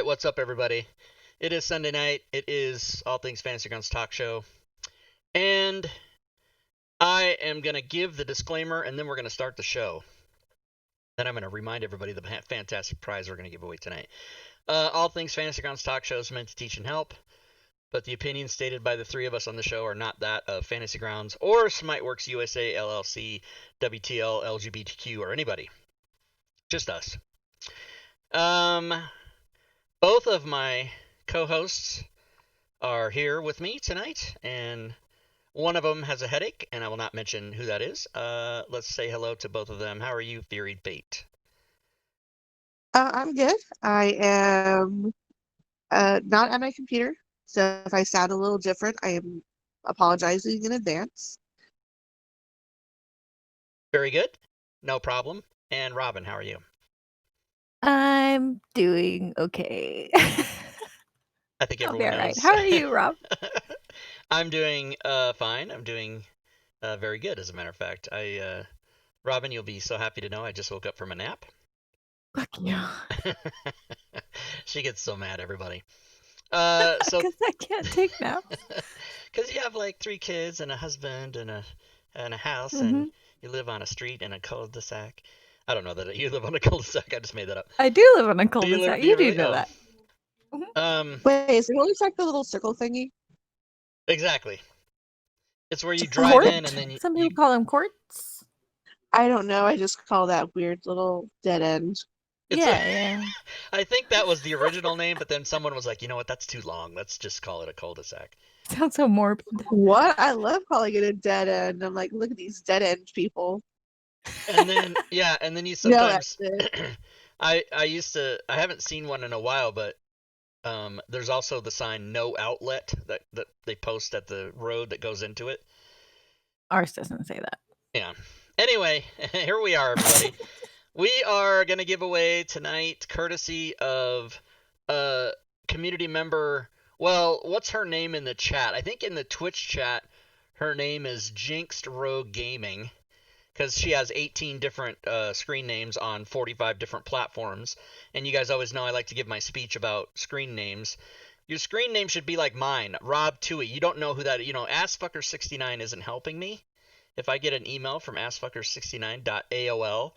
Alright, what's up everybody? It is Sunday night, it is All Things Fantasy Grounds Talk Show, and I am going to give the disclaimer and then we're going to start the show. Then I'm going to remind everybody the fantastic prize we're going to give away tonight. All Things Fantasy Grounds Talk Show is meant to teach and help, but the opinions stated by the three of us on the show are not that of Fantasy Grounds or Smiteworks USA, LLC, WTL, LGBTQ, or anybody. Just us. Both of my co-hosts are here with me tonight, and one of them has a headache, and I will not mention who that is. Let's say hello to both of them. How are you, Fury Bait? I'm good. I am not at my computer, so if I sound a little different, I am apologizing in advance. Very good. No problem. And Robin, how are you? I'm doing okay. I think I'll be everyone all knows. right. How are you, Rob? I'm doing fine. I'm doing very good, as a matter of fact. Robin, you'll be so happy to know I just woke up from a nap. Fuck you. She gets so mad, everybody. Because I can't take naps. Because you have like 3 kids and a husband and a house, Mm-hmm. and you live on a street in a cul-de-sac. I don't know that you live on a cul-de-sac. I just made that up. I do live on a cul-de-sac. You do really? know Oh. that. Wait, is it always like the little circle thingy? Exactly. It's where you drive Court? in and then Some people call them courts. I don't know. I just call that weird little dead end. Yeah. I think that was the original name, but then someone was like, you know what, that's too long. Let's just call it a cul-de-sac. Sounds so morbid. What? I love calling it a dead end. I'm like, look at these dead end people. And then and then you No, sometimes that's it. I haven't seen one in a while, but there's also the sign no outlet that they post at the road that goes into it. Ours doesn't say that. Yeah. Anyway, here we are, everybody. We are going to give away tonight, courtesy of a community member. Well, what's her name in the chat? I think in the Twitch chat, her name is Jinxed Rogue Gaming, because she has 18 different screen names on 45 different platforms. And you guys always know I like to give my speech about screen names. Your screen name should be like mine, Rob Tui. You don't know who that is. You know, assfucker69 isn't helping me. If I get an email from assfucker69.aol,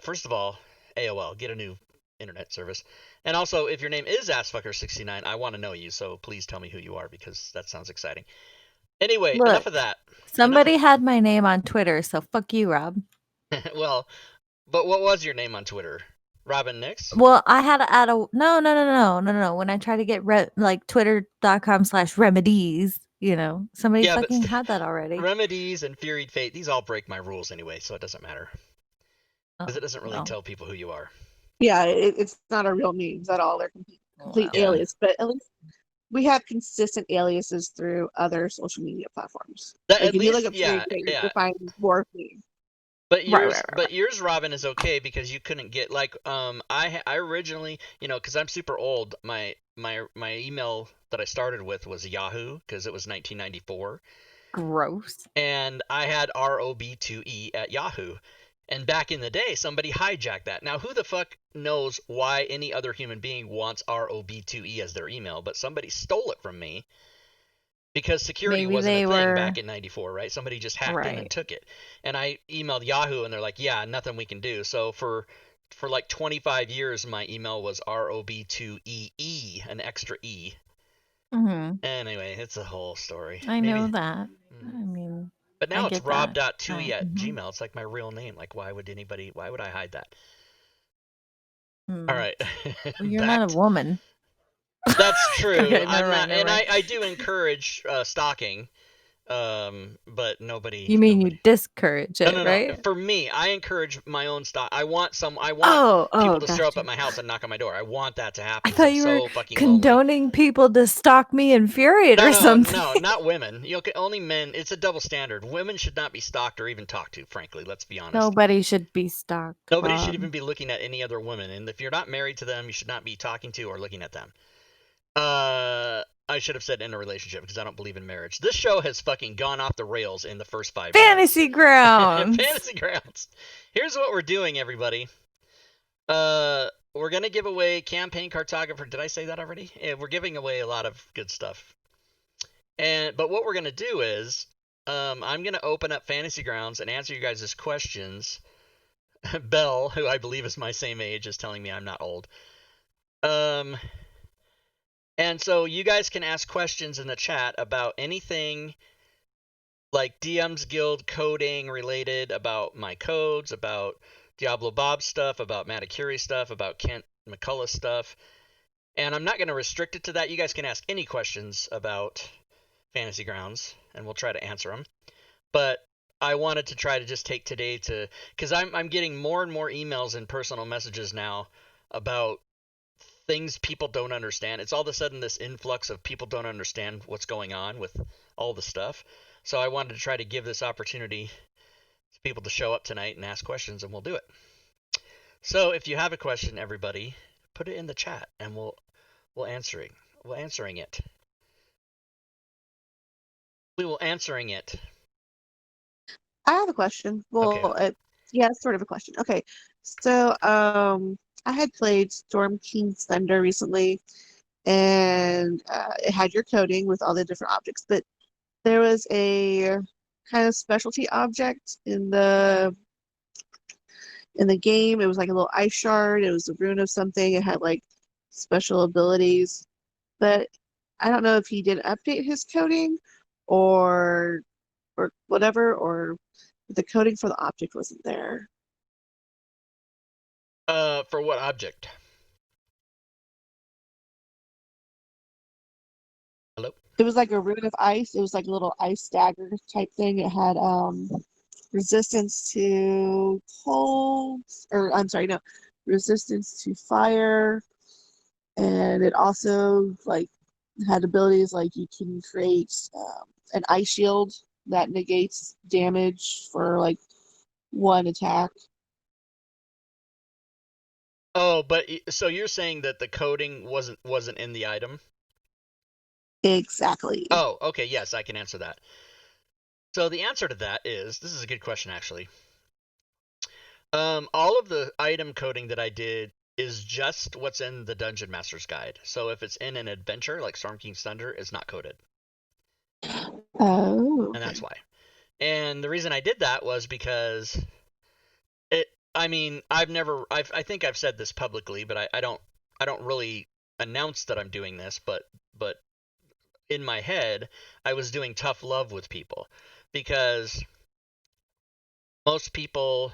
first of all, AOL, get a new internet service. And also, if your name is assfucker69, I want to know you, so please tell me who you are, because that sounds exciting. Anyway, Look, enough of that. Somebody had my name on Twitter, so fuck you, Rob. Well, but what was your name on Twitter? Robin Nix? Well, I had to add a no. When I try to get like twitter.com/remedies, somebody fucking had that already. Remedies and Furied Fate, these all break my rules anyway, so it doesn't matter. Because it doesn't really tell people who you are. Yeah, it's not our real names at all. They're complete alias, but at least we have consistent aliases through other social media platforms. That, like at if least, you look up you can find more of me. But yours, Robin, is okay because you couldn't get I originally, because I'm super old. My email that I started with was Yahoo because it was 1994. Gross. And I had ROB2E at Yahoo. And back in the day, somebody hijacked that. Now, who the fuck knows why any other human being wants ROB2E as their email? But somebody stole it from me. Because security wasn't a thing back in 94, right? Somebody just hacked in and took it. And I emailed Yahoo, and they're like, yeah, nothing we can do. So for like 25 years, my email was ROB2EE, an extra E. Mm-hmm. Anyway, it's a whole story. I know that. I mean... But now it's rob.tui at Gmail. It's like my real name. Like, why would I hide that? All right. Well, you're not a woman. That's true. Okay, I'm not, and I do encourage stalking, but nobody. You mean you discourage it, no. right? For me, I encourage my own stalk. I want people to show up at my house and knock on my door. I want that to happen. I thought you were fucking condoning lonely. People to stalk me and Infuriate or something. No, not women. Only men. It's a double standard. Women should not be stalked or even talked to. Frankly, let's be honest. Nobody should be stalked. Nobody should even be looking at any other woman. And if you're not married to them, you should not be talking to or looking at them. I should have said in a relationship because I don't believe in marriage. This show has fucking gone off the rails in the first 5 minutes. Fantasy Grounds. Fantasy Grounds. Here's what we're doing, everybody. We're we're gonna give away campaign cartographer. Did I say that already? Yeah, we're giving away a lot of good stuff. But what we're gonna do is, I'm gonna open up Fantasy Grounds and answer you guys' questions. Belle, who I believe is my same age, is telling me I'm not old. And so you guys can ask questions in the chat about anything like DM's Guild coding related, about my codes, about Diablo Bob stuff, about Matakuri stuff, about Kent McCullough stuff. And I'm not going to restrict it to that. You guys can ask any questions about Fantasy Grounds, and we'll try to answer them. But I wanted to try to just take today to, because I'm getting more and more emails and personal messages now about things people don't understand. It's all of a sudden this influx of people don't understand what's going on with all the stuff. So I wanted to try to give this opportunity to people to show up tonight and ask questions, and we'll do it. So if you have a question, everybody, put it in the chat, and we'll answering it. We will answering it. I have a question. Well, Okay. yeah, it's sort of a question. Okay, so I had played Storm King's Thunder recently, and it had your coding with all the different objects, but there was a kind of specialty object in the game. It was like a little ice shard. It was a rune of something. It had like special abilities, but I don't know if he did update his coding or whatever, or the coding for the object wasn't there. For what object? Hello? It was like a rune of ice. It was like a little ice dagger type thing. It had resistance to cold, or I'm sorry, no, resistance to fire, and it also like had abilities like you can create an ice shield that negates damage for like one attack. Oh, but so you're saying that the coding wasn't in the item? Exactly. Oh, okay, yes, I can answer that. So the answer to that is, this is a good question actually. All of the item coding that I did is just what's in the Dungeon Master's Guide. So if it's in an adventure like Storm King's Thunder, it's not coded. Oh. And that's why. And the reason I did that was because I think I've said this publicly, but I don't really announce that I'm doing this, but in my head, I was doing tough love with people, because most people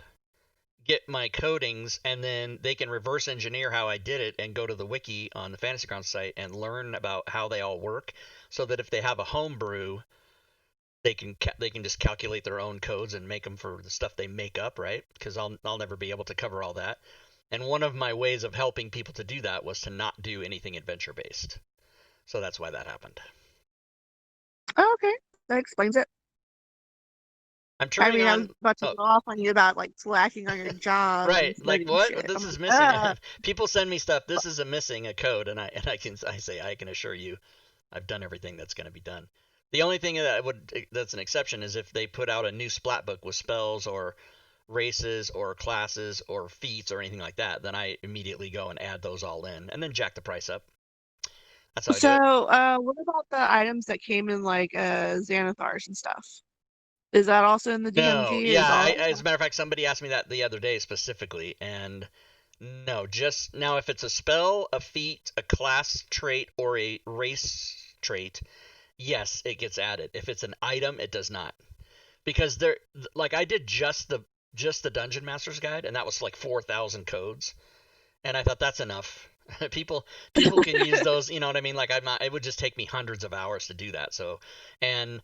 get my codings and then they can reverse engineer how I did it and go to the wiki on the Fantasy Grounds site and learn about how they all work, so that if they have a homebrew, they can just calculate their own codes and make them for the stuff they make up, right? Because I'll never be able to cover all that. And one of my ways of helping people to do that was to not do anything adventure based. So that's why that happened. Oh, okay, that explains it. I'm turning I on. was about to go off on you about like slacking on your job. Right, and like studying what? shit. This I'm is like, missing. People send me stuff. This is missing a code, and I can assure you, I've done everything that's going to be done. The only thing that's an exception is if they put out a new splat book with spells or races or classes or feats or anything like that, then I immediately go and add those all in and then jack the price up. That's how I do it. So, what about the items that came in like Xanathars and stuff? Is that also in the No, DMG? yeah. Is all As a matter of fact, somebody asked me that the other day specifically, and no, just now if it's a spell, a feat, a class trait, or a race trait, yes, it gets added. If it's an item, it does not, because like I did just the Dungeon Master's Guide, and that was like 4,000 codes, and I thought that's enough. people can use those, you know what I mean? Like it would just take me hundreds of hours to do that. So, and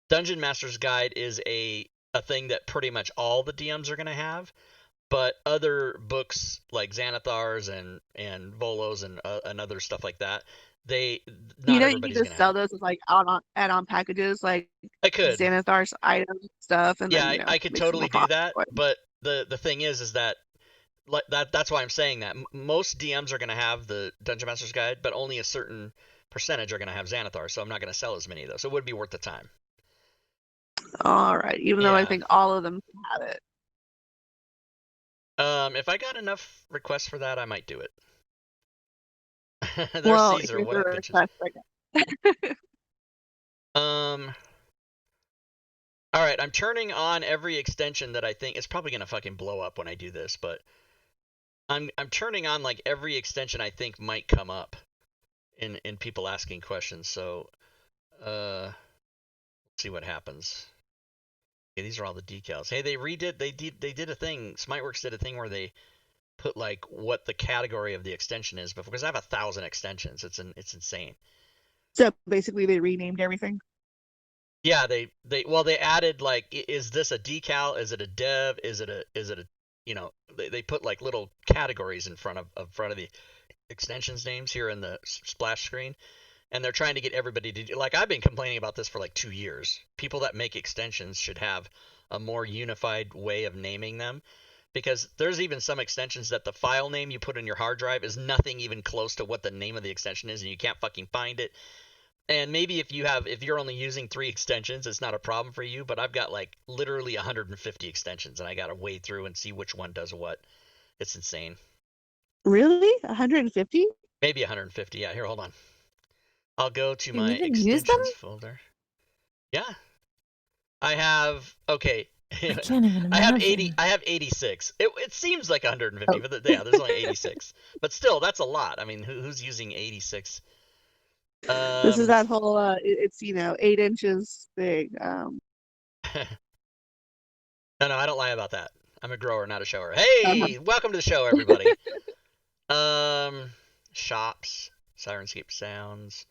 Dungeon Master's Guide is a thing that pretty much all the DMs are going to have, but other books like Xanathars and Volos and other stuff like that, not you everybody's can going just to have sell it. those as like add-on packages, like I could. Xanathar's items and stuff, and then Yeah, I could make some more totally do profit. that, but the thing is that that's why I'm saying that most DMs are going to have the Dungeon Master's Guide, but only a certain percentage are going to have Xanathar, so I'm not going to sell as many of those. So it would be worth the time. All right, even though I think all of them can have it. If I got enough requests for that, I might do it. Their Well, C's are here's a what up, bitches. request right All right, I'm turning on every extension that I think it's probably gonna fucking blow up when I do this, but I'm turning on like every extension I think might come up in people asking questions. So let's see what happens. Okay, these are all the decals. Hey, they did a thing. Smiteworks did a thing where they put like what the category of the extension is, but because I have 1,000 extensions, it's insane. So basically, they renamed everything. Yeah, they added like, is this a decal? Is it a dev? Is it a they put like little categories in front of the extensions names here in the splash screen, and they're trying to get everybody to like, I've been complaining about this for like 2 years. People that make extensions should have a more unified way of naming them, because there's even some extensions that the file name you put in your hard drive is nothing even close to what the name of the extension is, and you can't fucking find it. And maybe if you're only using 3 extensions, it's not a problem for you, but I've got like literally 150 extensions, and I got to wade through and see which one does what. It's insane. Really? 150? Maybe 150. Yeah, here, hold on. I'll go to You my even use them? extensions folder. Yeah. I have, okay. I can't even I have 80. imagine. I have 86. It seems like 150, Oh. but yeah, there's only 86. But still, that's a lot. I mean, who's using 86? This is that whole it's 8 inches big. No, I don't lie about that. I'm a grower, not a shower. Uh-huh. Hey, welcome to the show, everybody. Shops, Sirenscape sounds.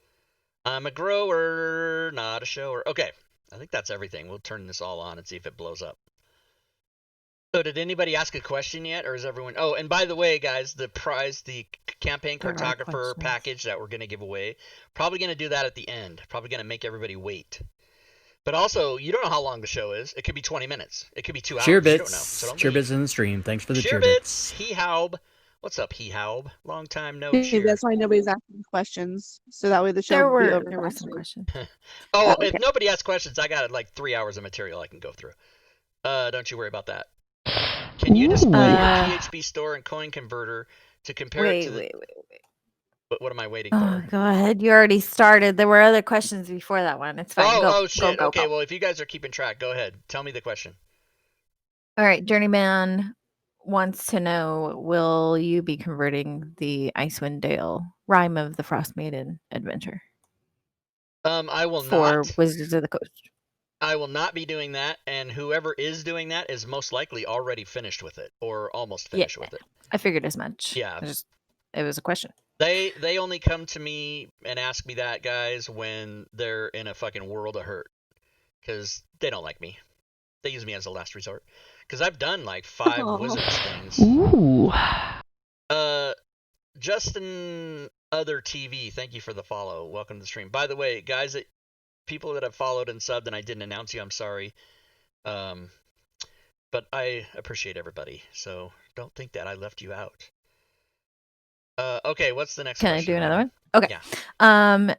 I'm a grower, not a shower. Okay, I think that's everything. We'll turn this all on and see if it blows up. So did anybody ask a question yet, or is everyone... Oh, and by the way, guys, the prize, the campaign There are cartographer questions. package that we're going to give away, probably going to do that at the end. Probably going to make everybody wait. But also, you don't know how long the show is. It could be 20 minutes. It could be 2 hours. You don't know. So don't Cheerbits in the stream. Thanks for the Cheerbits. cheerbits. He-Haub. What's up, He-Haub? Long time no Hey, cheer. that's why nobody's asking questions. So that way the show There will be were over some faster. questions. Oh, okay. if nobody asks questions, I got like 3 hours of material I can go through. Don't you worry about that. Can you display your PHP store and coin converter to compare it to the... Wait. What am I waiting Oh, for? go ahead. You already started. There were other questions before that one. It's fine. Oh, shit. Go. Okay, well, if you guys are keeping track, go ahead. Tell me the question. All right. Journeyman wants to know, will you be converting the Icewind Dale Rime of the Frost Maiden adventure I will for not. Wizards of the Coast? I will not be doing that, and whoever is doing that is most likely already finished with it, or almost finished with it. I figured as much. Yeah. It was a question. They only come to me and ask me that, guys, when they're in a fucking world of hurt, because they don't like me. They use me as a last resort, because I've done like 5 Wizards things. Ooh. Justin Other TV, thank you for the follow. Welcome to the stream. By the way, guys, people that have followed and subbed and I didn't announce you, I'm sorry. But I appreciate everybody, so don't think that I left you out. Okay, what's the next question? Can I do another one? Okay. Yeah.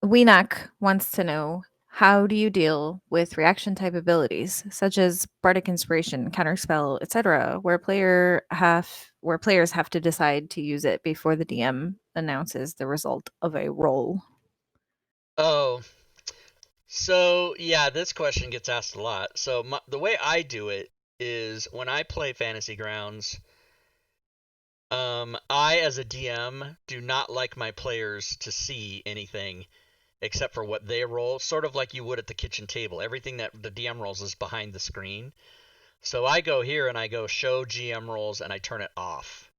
Weenak wants to know, how do you deal with reaction type abilities such as Bardic Inspiration, Counterspell, etc., where players have to decide to use it before the DM announces the result of a roll? Oh, so yeah, this question gets asked a lot. So the way I do it is when I play Fantasy Grounds, I as a DM do not like my players to see anything except for what they roll, sort of like you would at the kitchen table. Everything that the DM rolls is behind the screen. So I go here and I go show GM rolls and I turn it off.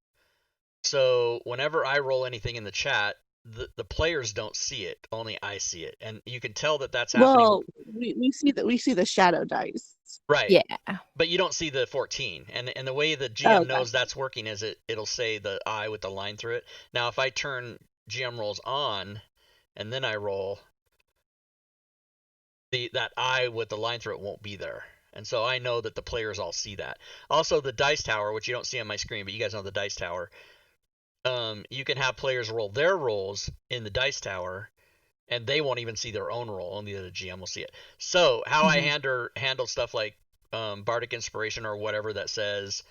So whenever I roll anything in the chat, the players don't see it, only I see it, and you can tell that that's happening. Well, we see the shadow dice. Right. Yeah. But you don't see the 14, and the way the GM knows that's working is it'll say the I with the line through it. Now if I turn GM rolls on and then I roll, that I with the line through it won't be there. And so I know that the players all see that. Also, the dice tower, which you don't see on my screen, but you guys know the dice tower. You can have players roll their rolls in the dice tower, and they won't even see their own roll. Only the GM will see it. So how I handle stuff like Bardic Inspiration or whatever that says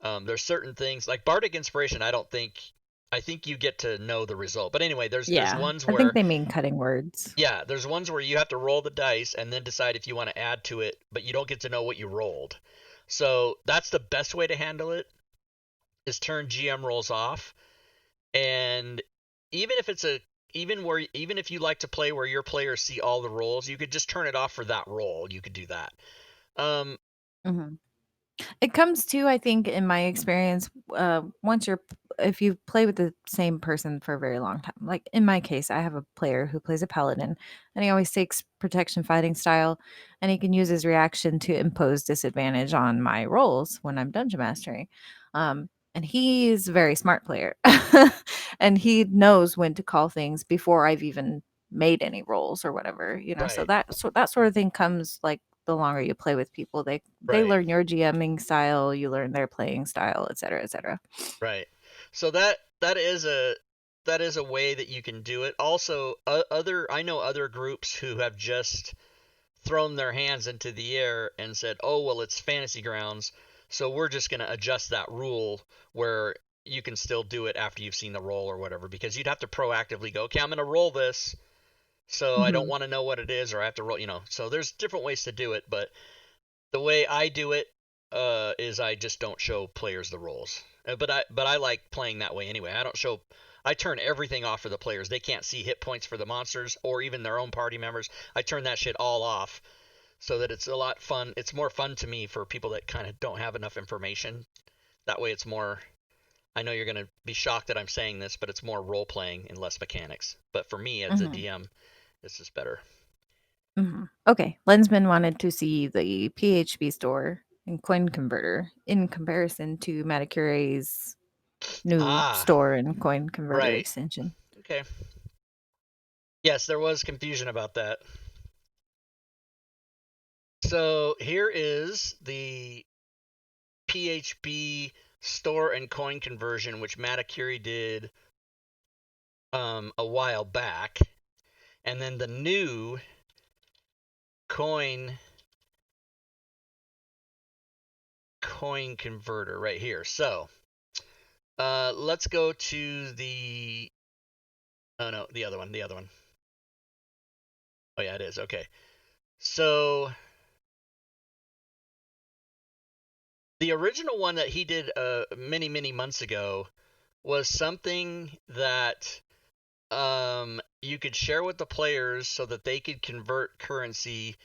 there's certain things like Bardic Inspiration. I I think you get to know the result. But anyway, there's ones I where think they mean cutting words. yeah, there's ones where you have to roll the dice and then decide if you want to add to it, but you don't get to know what you rolled. So that's the best way to handle it, is turn GM rolls off. And even if it's even if you like to play where your players see all the rolls, you could just turn it off for that roll. You could do that. Mhm. It comes to, I think, in my experience, once if you play with the same person for a very long time, like in my case, I have a player who plays a paladin and he always takes protection fighting style and he can use his reaction to impose disadvantage on my rolls when I'm dungeon mastering. And he's a very smart player and he knows when to call things before I've even made any rolls or whatever, so Right, that sort of thing comes like the longer you play with people, they right, learn your GMing style, you learn their playing style, et cetera, et cetera. right. So that is a way that you can do it. Also, I know other groups who have just thrown their hands into the air and said, "Oh, well, it's fantasy grounds, so we're just going to adjust that rule where you can still do it after you've seen the roll or whatever," because you'd have to proactively go, "Okay, I'm going to roll this, so I don't Mhm. want to know what it is, or I have to roll," So there's different ways to do it, but the way I do it is I just don't show players the rolls. But I like playing that way anyway. I turn everything off for the players. They can't see hit points for the monsters or even their own party members. I turn that shit all off so that it's a lot fun. It's more fun to me for people that kind of don't have enough information. That way it's more, I know you're going to be shocked that I'm saying this, but it's more role playing and less mechanics. But for me as a Mhm. DM, this is better. Mhm. Okay, Lensman wanted to see the PHP store and coin converter in comparison to Matacure's new Ah, store and coin converter right. extension. Okay. Yes, there was confusion about that. So here is the PHP store and coin conversion, which Matakuri did a while back, and then the new coin converter right here. So let's go to the oh no, the other one, Oh yeah, it is. Okay. So the original one that he did many months ago was something that you could share with the players so that they could convert currency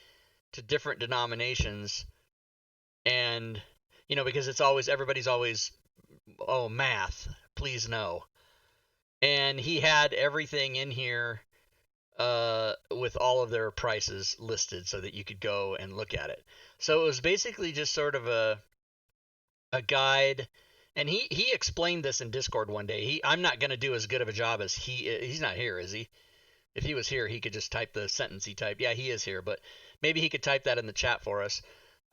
to different denominations, and because everybody's always, oh, math, please no. And he had everything in here with all of their prices listed so that you could go and look at it. So it was basically just sort of a guide, and he explained this in Discord one day. I'm not going to do as good of a job as he's not here, is he? If he was here, he could just type the sentence he typed. Yeah, he is here, but maybe he could type that in the chat for us.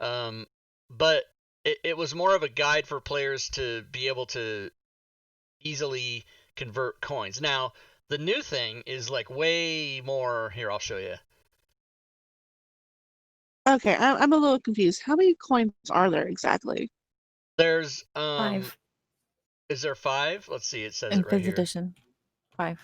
Um, but it was more of a guide for players to be able to easily convert coins. Now, the new thing is like way more. Here, I'll show you. Okay, I'm a little confused. How many coins are there exactly? There's 5 is there 5? Let's see. It says in it right 5th here. edition. 5.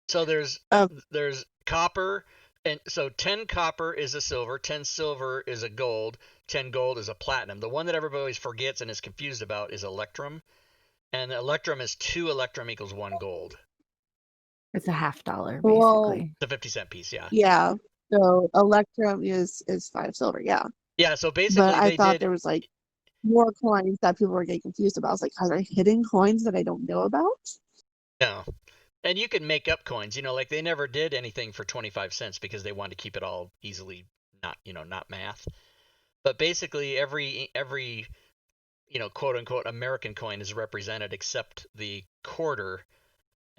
So Oh, there's copper, and so 10 copper is a silver, 10 silver is a gold, 10 gold is a platinum. The one that everybody always forgets and is confused about is electrum, and electrum is 2 electrum equals 1 gold. It's a $50 well, basically. The 50-cent piece, yeah. yeah. So Electrum is 5 silver, yeah. Yeah, so But basically I they thought did there was like more coins that people were getting confused about. I was like, are there hidden coins that I don't know about? no. And you can make up coins, like they never did anything for 25 cents because they wanted to keep it all easily not math. But basically every quote unquote American coin is represented except the quarter.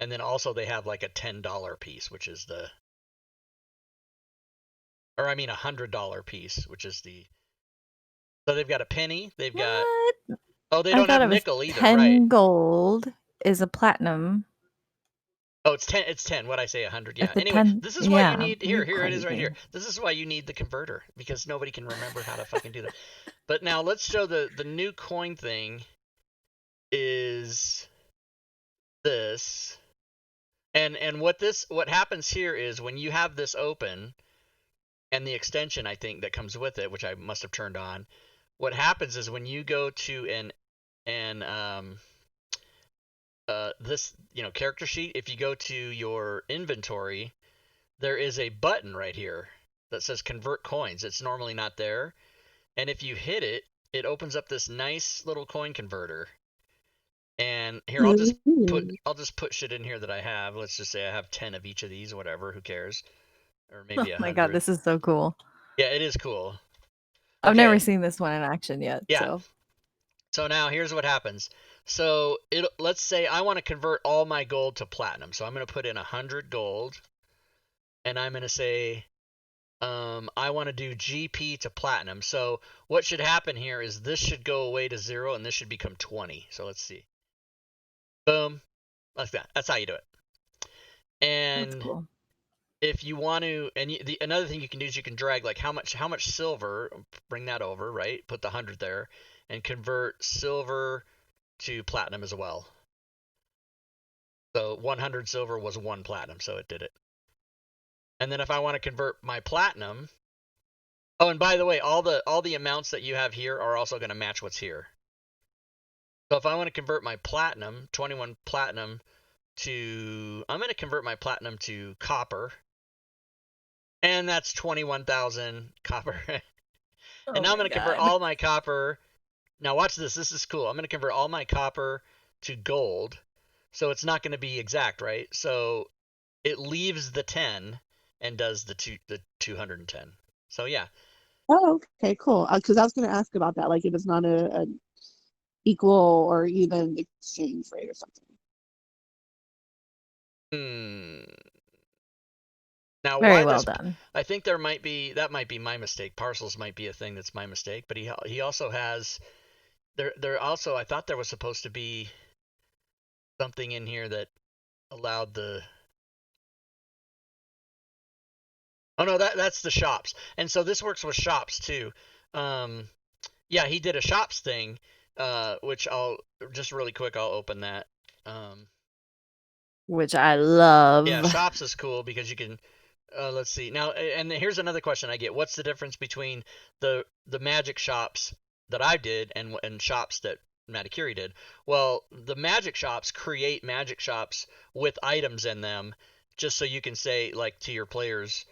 And then also they have like a $10 piece, which is or I mean $100 piece, which is so they've got a penny, they've got, What? oh, they I don't thought have it was nickel either, right? 10 gold is a platinum. Oh, it's 10. It's 10. What I say, 100. Yeah. It's a Anyway, 10. this is why you Yeah, need you here it is right crazy. here. This is why you need the converter because nobody can remember how to fucking do that. But now let's show the new coin thing is this. And what happens here is when you have this open and the extension, I think, that comes with it, which I must have turned on, what happens is when you go to this character sheet, if you go to your inventory, there is a button right here that says convert coins. It's normally not there, and if you hit it, it opens up this nice little coin converter. And here, I'll just put shit in here that I have. Let's just say I have 10 of each of these, whatever, who cares? Or maybe Oh my god, 100. this is so cool. Yeah, it is cool. I've Okay. never seen this one in action yet. Yeah. So now here's what happens. So let's say I want to convert all my gold to platinum. So I'm going to put in 100 gold, and I'm going to say I want to do GP to platinum. So what should happen here is this should go away to 0, and this should become 20. So let's see. Boom. Like that. That's how you do it. And That's cool. if you want to, and another thing you can do is you can drag like how much silver, bring that over, right? Put the 100 there, and convert silver to platinum as well. So 100 silver was 1 platinum, so it did it. And then if I want to convert my platinum, oh, and by the way, all the amounts that you have here are also going to match what's here. So if I want to convert my platinum, 21 platinum I'm going to convert my platinum to copper. And that's 21,000 copper. And now I'm going to convert all my copper. Now watch this. This is cool. I'm going to convert all my copper to gold. So it's not going to be exact, right? So it leaves the 10 and does the 210. So yeah. Oh, okay, cool. Because I was going to ask about that, like if it's not a equal or even exchange rate or something. Now, very well done. I think that might be my mistake. Parcels might be a thing that's my mistake, but he also has there also, I thought there was supposed to be something in here that allowed the. Oh no, that's the shops, and so this works with shops too. Yeah, he did a shops thing, which I'll just really quick. I'll open that. Which I love. Yeah, shops is cool because you can. Let's see now, and here's another question I get: what's the difference between the magic shops that I did and shops that Matakiri did? Well, the magic shops create magic shops with items in them, just so you can say like to your players,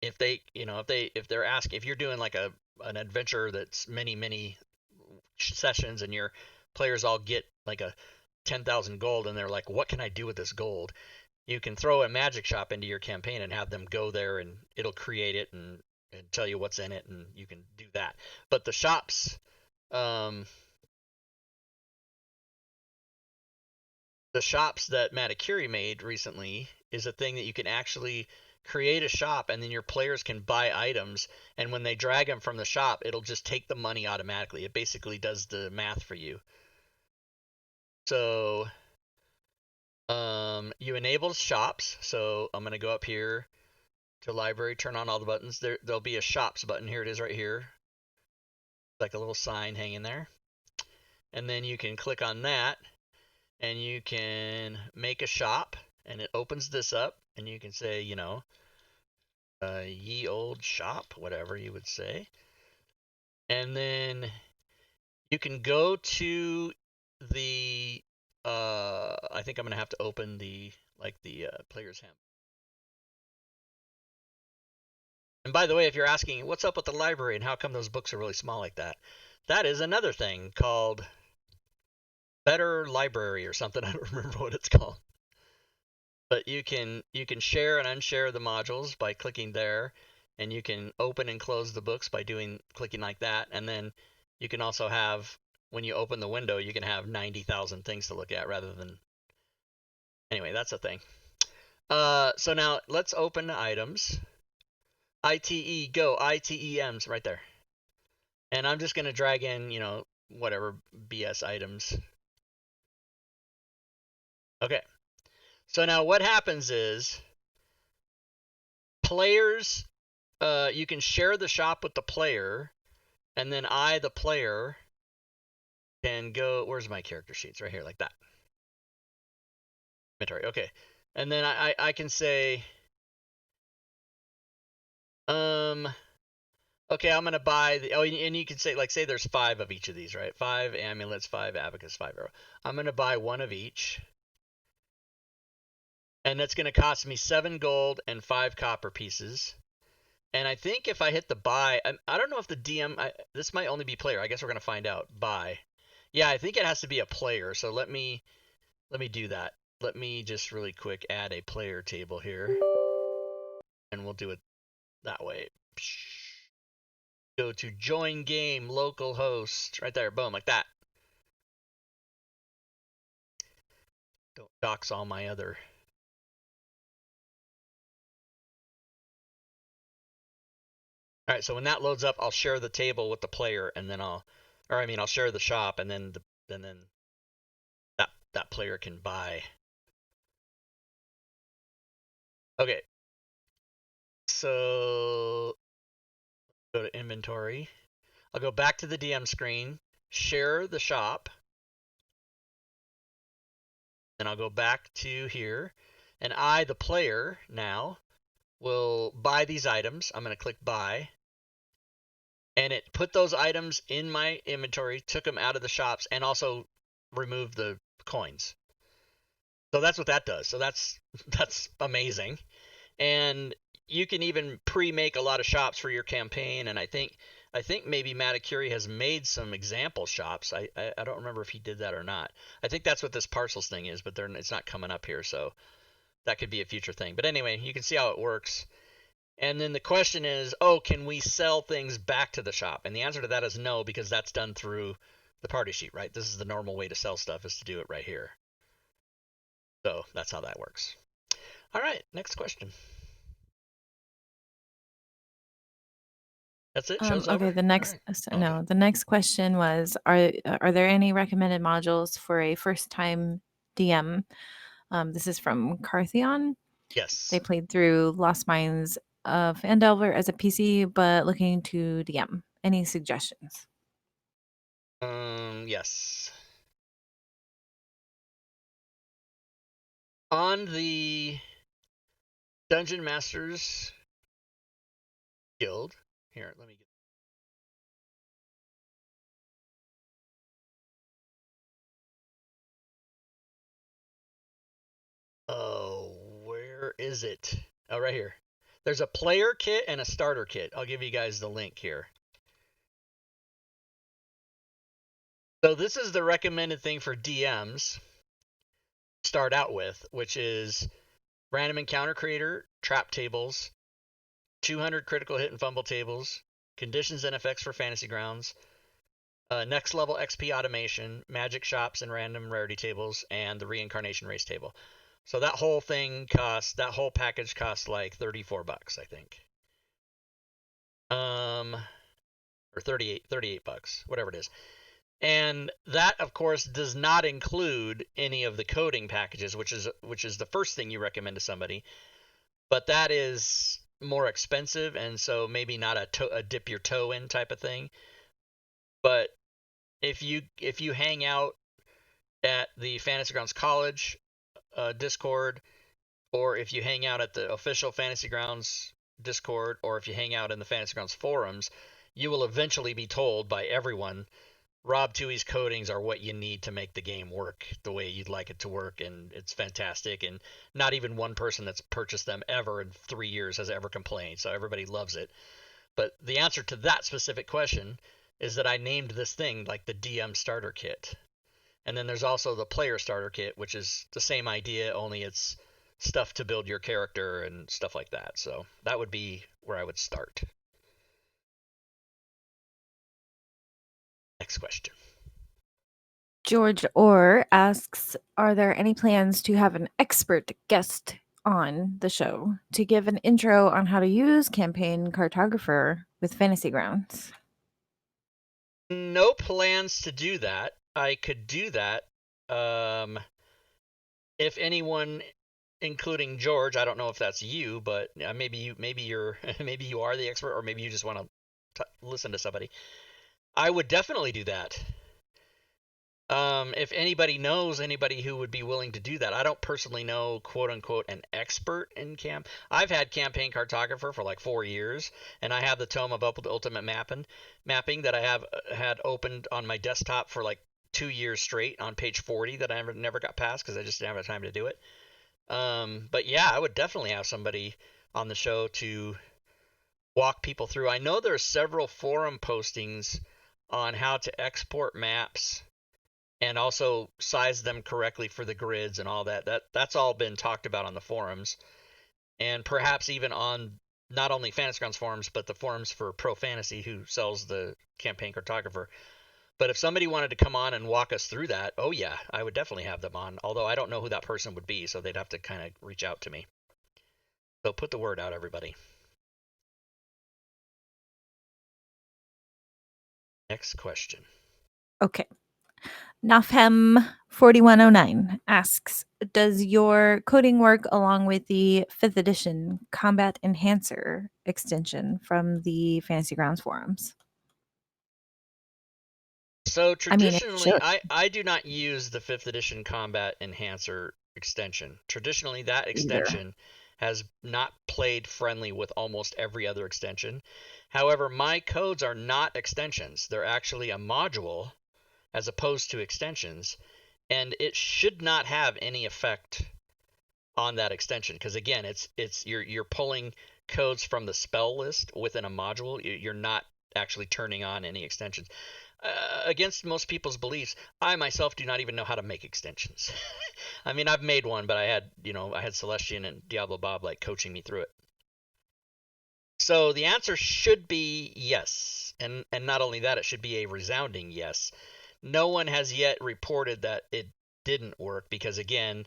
if they're asking, if you're doing like an adventure that's many sessions and your players all get like a 10,000 gold and they're like, what can I do with this gold? You can throw a magic shop into your campaign and have them go there and it'll create it and tell you what's in it, and you can do that. But the shops, that Matakiri made recently is a thing that you can actually create a shop, and then your players can buy items, and when they drag them from the shop, it'll just take the money automatically. It basically does the math for you. So you enable shops. So I'm going to go up here to library, turn on all the buttons. There'll be a shops button. Here it is right here. Like a little sign hanging there. And then you can click on that and you can make a shop, and it opens this up, and you can say, ye old shop, whatever you would say. And then you can go to the I think I'm gonna have to open the player's handbook. And by the way, if you're asking what's up with the library and how come those books are really small like that, that is another thing called Better Library or something. I don't remember what it's called. But you can share and unshare the modules by clicking there, and you can open and close the books by clicking like that, and then you can also have, when you open the window, you can have 90,000 things to look at rather than. Anyway, that's a thing. So now let's open the items. ITE, go, ITEMs right there. And I'm just going to drag in, whatever BS items. Okay. So now what happens is players, you can share the shop with the player, and then the player, can go, where's my character sheets? Right here, like that. inventory. Okay, and then I can say, okay, I'm gonna buy the. Oh, and you can say like say there's 5 of each of these, right? 5 amulets, 5 abacus, 5 arrow. I'm gonna buy 1 of each, and that's gonna cost me 7 gold and 5 copper pieces. And I think if I hit the buy, I don't know if the DM. This might only be player. I guess we're gonna find out. Buy. Yeah, I think it has to be a player. So let me do that. Let me just really quick add a player table here, and we'll do it that way. Go to join game, local host, right there, boom, like that. Don't dox all my other. All right, so when that loads up, I'll share the table with the player, and then I'll share the shop, and then that player can buy. Okay, so go to inventory. I'll go back to the DM screen, share the shop, and I'll go back to here, and I, the player, now will buy these items. I'm going to click buy, and it put those items in my inventory, took them out of the shops, and also removed the coins. So that's what that does. So that's amazing. And you can even pre-make a lot of shops for your campaign, and I think maybe Matakuri has made some example shops. I don't remember if he did that or not. I think that's what this parcels thing is, but it's not coming up here, so that could be a future thing. But anyway, you can see how it works. And then the question is, oh, can we sell things back to the shop? And the answer to that is no, because that's done through the party sheet, right? This is the normal way to sell stuff, is to do it right here. So that's how that works. All right, next question. That's it. Show's Okay, over. the next Right. no, Okay. the next question was, are there any recommended modules for a first time DM? This is from Carthion. Yes. They played through Lost Mines of Phandelver as a PC, but looking to DM. Any suggestions? Yes. On the Dungeon Masters Guild, here, let me get. Oh, where is it? Oh, right here. There's a player kit and a starter kit. I'll give you guys the link here. So this is the recommended thing for DMs to start out with, which is random encounter creator, trap tables, 200 critical hit and fumble tables, conditions and effects for fantasy grounds, next level XP automation, magic shops and random rarity tables, and the reincarnation race table. So that whole package costs like $34, I think. Or 38 bucks, whatever it is. And that, of course, does not include any of the coding packages, which is the first thing you recommend to somebody. But that is more expensive, and so maybe not a dip your toe in type of thing. But if you hang out at the Fantasy Grounds College Discord, or if you hang out at the official Fantasy Grounds Discord, or if you hang out in the Fantasy Grounds forums, you will eventually be told by everyone, Rob Tui's codings are what you need to make the game work the way you'd like it to work, and it's fantastic. And not even one person that's purchased them ever in 3 years has ever complained, so everybody loves it. But the answer to that specific question is that I named this thing like the DM starter kit. And then there's also the player starter kit, which is the same idea, only it's stuff to build your character and stuff like that. So that would be where I would start. Next question. George Orr asks, are there any plans to have an expert guest on the show to give an intro on how to use Campaign Cartographer with Fantasy Grounds? No plans to do that. I could do that. If anyone, including George, I don't know if that's you, but maybe you maybe you are the expert, or maybe you just want to listen to somebody. I would definitely do that. If anybody knows anybody who would be willing to do that, I don't personally know, quote unquote, an expert in camp. I've had campaign cartographer for like 4 years, and I have the Tome of Ultimate mapping that I have had opened on my desktop for like 2 years straight on page 40 that I never got past because I just didn't have the time to do it. But yeah, I would definitely have somebody on the show to walk people through. I know there's several forum postings on how to export maps and also size them correctly for the grids and all that. That's all been talked about on the forums, and perhaps even on not only Fantasy Grounds forums, but the forums for Pro Fantasy, who sells the campaign cartographer. But if somebody wanted to come on and walk us through that, oh yeah, I would definitely have them on. Although I don't know who that person would be, so they'd have to kind of reach out to me. So put the word out, everybody. Next question. Okay. Nafhem 4109 asks, does your coding work along with the 5th edition Combat Enhancer extension from the Fantasy Grounds forums? So traditionally, should. I do not use the 5th edition Combat Enhancer extension. Traditionally, that Either. extension has not played friendly with almost every other extension. However, my codes are not extensions. They're actually a module as opposed to extensions, and it should not have any effect on that extension because again, you're pulling codes from the spell list within a module. You're not actually turning on any extensions. Against most people's beliefs, I myself do not even know how to make extensions. I mean, I've made one, but I had Celestian and Diablo Bob like coaching me through it. So the answer should be yes, and not only that, it should be a resounding yes. No one has yet reported that it didn't work because again,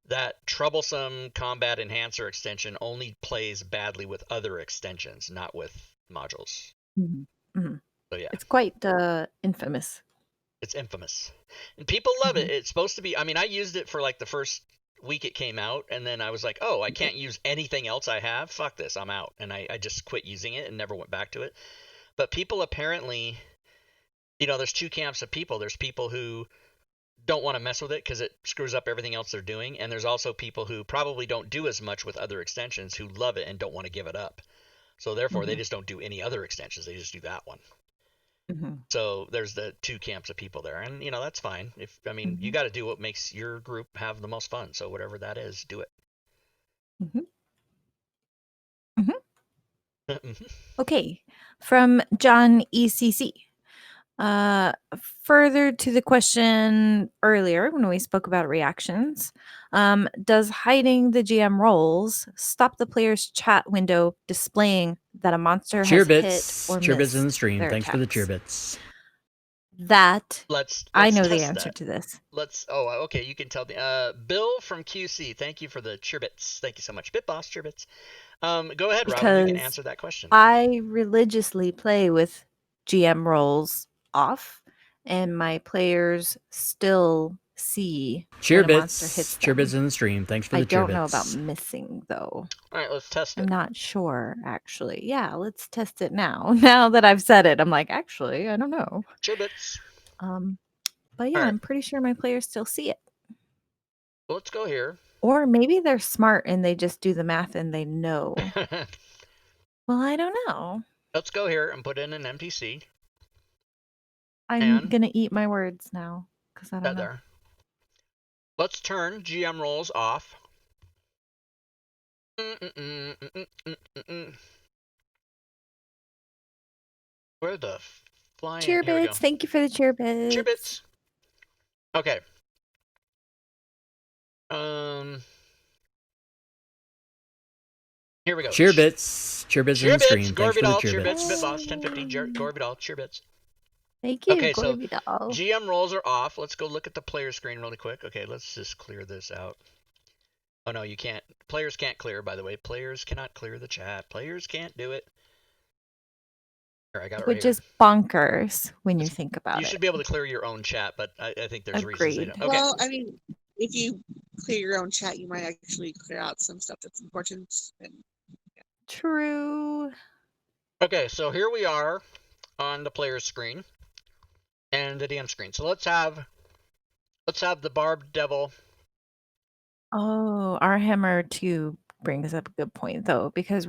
that troublesome Combat Enhancer extension only plays badly with other extensions, not with modules. Mm-hmm. Mm-hmm. So yeah. It's quite infamous. It's infamous. And people love it. It's supposed to be, I mean, I used it for like the first week it came out, and then I was like, oh, I can't use anything else I have? Fuck this, I'm out. And I just quit using it and never went back to it. But people apparently, there's two camps of people. There's people who don't want to mess with it because it screws up everything else they're doing. And there's also people who probably don't do as much with other extensions who love it and don't want to give it up. So therefore, they just don't do any other extensions. They just do that one. Mm-hmm. So there's the two camps of people there, and that's fine. You got to do what makes your group have the most fun. So whatever that is, do it. Mm-hmm. Okay, from John ECC. Further to the question earlier when we spoke about reactions, does hiding the GM roles stop the player's chat window displaying that a monster has hit or missed Cheerbits in the stream. their Thanks for the attacks? cheerbits. That let's I know the test answer that. to this. Okay, you can tell the Bill from QC. Thank you for the cheerbits. Thank you so much, Bitboss cheerbits. Go ahead, Robin. You can answer that question. I religiously play with GM roles off, and my players still see when a monster hits them. Cheerbits in the stream. Thanks for the cheerbits. I don't know about missing though. All right, let's test it. I'm not sure actually. Yeah, let's test it now. Now that I've said it, I'm like, actually, I don't know. Cheerbits. But yeah, I'm pretty sure my players still see it. Well, let's go here. Or maybe they're smart and they just do the math and they know. Well, I don't know. Let's go here and put in an NPC. I'm gonna eat my words now because I don't know. There. Let's turn GM roles off. Where the flying? Cheerbits! Thank you for the cheerbits. Cheerbits. Okay. Here we go. Cheerbits in the stream. Thanks for the cheerbits. Bitboss 1050. Gorbidal cheerbits. Thank you. Okay, Gorbidal. so GM roles are off. Let's go look at the player screen really quick. Okay, let's just clear this out. Oh no, you can't. Players can't clear, by the way. Players cannot clear the chat. Players can't do it. Here, I got it right Which is bonkers when you think about it. You should be able to clear your own chat, but I think there's Agreed. reasons they don't. Okay. Well, I mean, if you clear your own chat, you might actually clear out some stuff that's important. True. Okay, so here we are on the player screen and the DM screen. So let's have Let's have the barbed devil. Oh, our hammer too brings up a good point though, because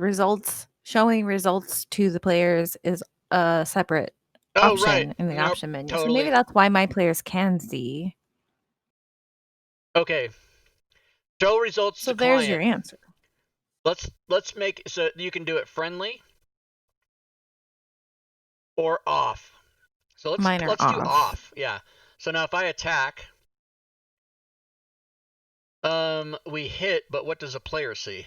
showing results to the players is a separate Oh, right. option in the Nope, option menu. So totally. maybe that's why my players can see. Okay. Show results So to there's client. your answer. Let's make so you can do it friendly or off. So Mine are let's do off. off. Yeah. So now if I attack, we hit, but what does a player see?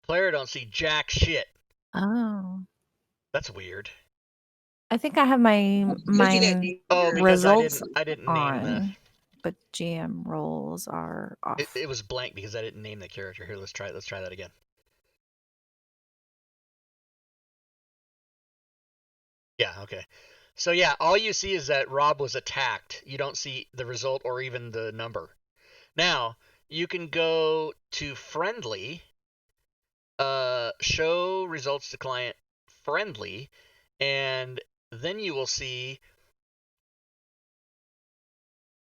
Player don't see jack shit. Oh. That's weird. I think I have mine Oh, because results I didn't name the. on, but GM roles are off. It was blank because I didn't name the character. Here, let's try that again. Yeah, okay. So yeah, all you see is that Rob was attacked. You don't see the result or even the number. Now, you can go to friendly, show results to client friendly, and then you will see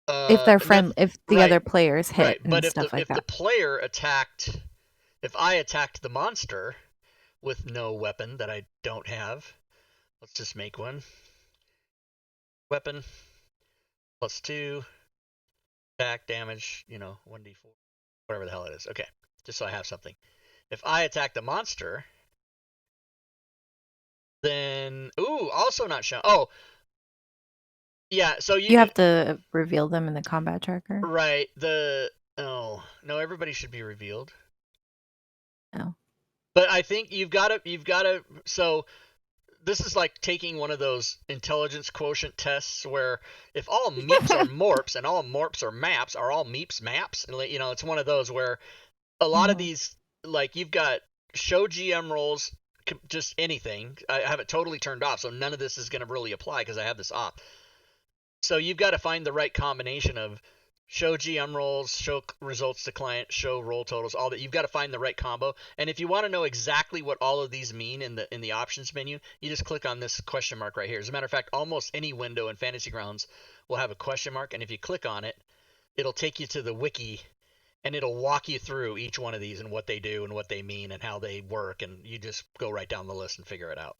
if they're friend, if the right, other players hit right. and But stuff like if that. the player attacked, if I attacked the monster with no weapon that I don't have, let's just make one. Weapon +2, attack damage, 1d4, whatever the hell it is. Okay, just so I have something. If I attack the monster, then also not shown. Oh, yeah. So you have to reveal them in the combat tracker. Right. No, everybody should be revealed. No. But I think you've got to. So this is like taking one of those intelligence quotient tests where if all meeps are morps and all morps are maps, are all meeps maps? And it's one of those where a lot of these, like, you've got show GM roles, just anything. I have it totally turned off, so none of this is going to really apply because I have this off. So you've got to find the right combination of show GM roles, show results to client, show roll totals, all that. You've got to find the right combo. And if you want to know exactly what all of these mean in the options menu, you just click on this question mark right here. As a matter of fact, almost any window in Fantasy Grounds will have a question mark, and if you click on it, it'll take you to the wiki, and it'll walk you through each one of these and what they do and what they mean and how they work, and you just go right down the list and figure it out.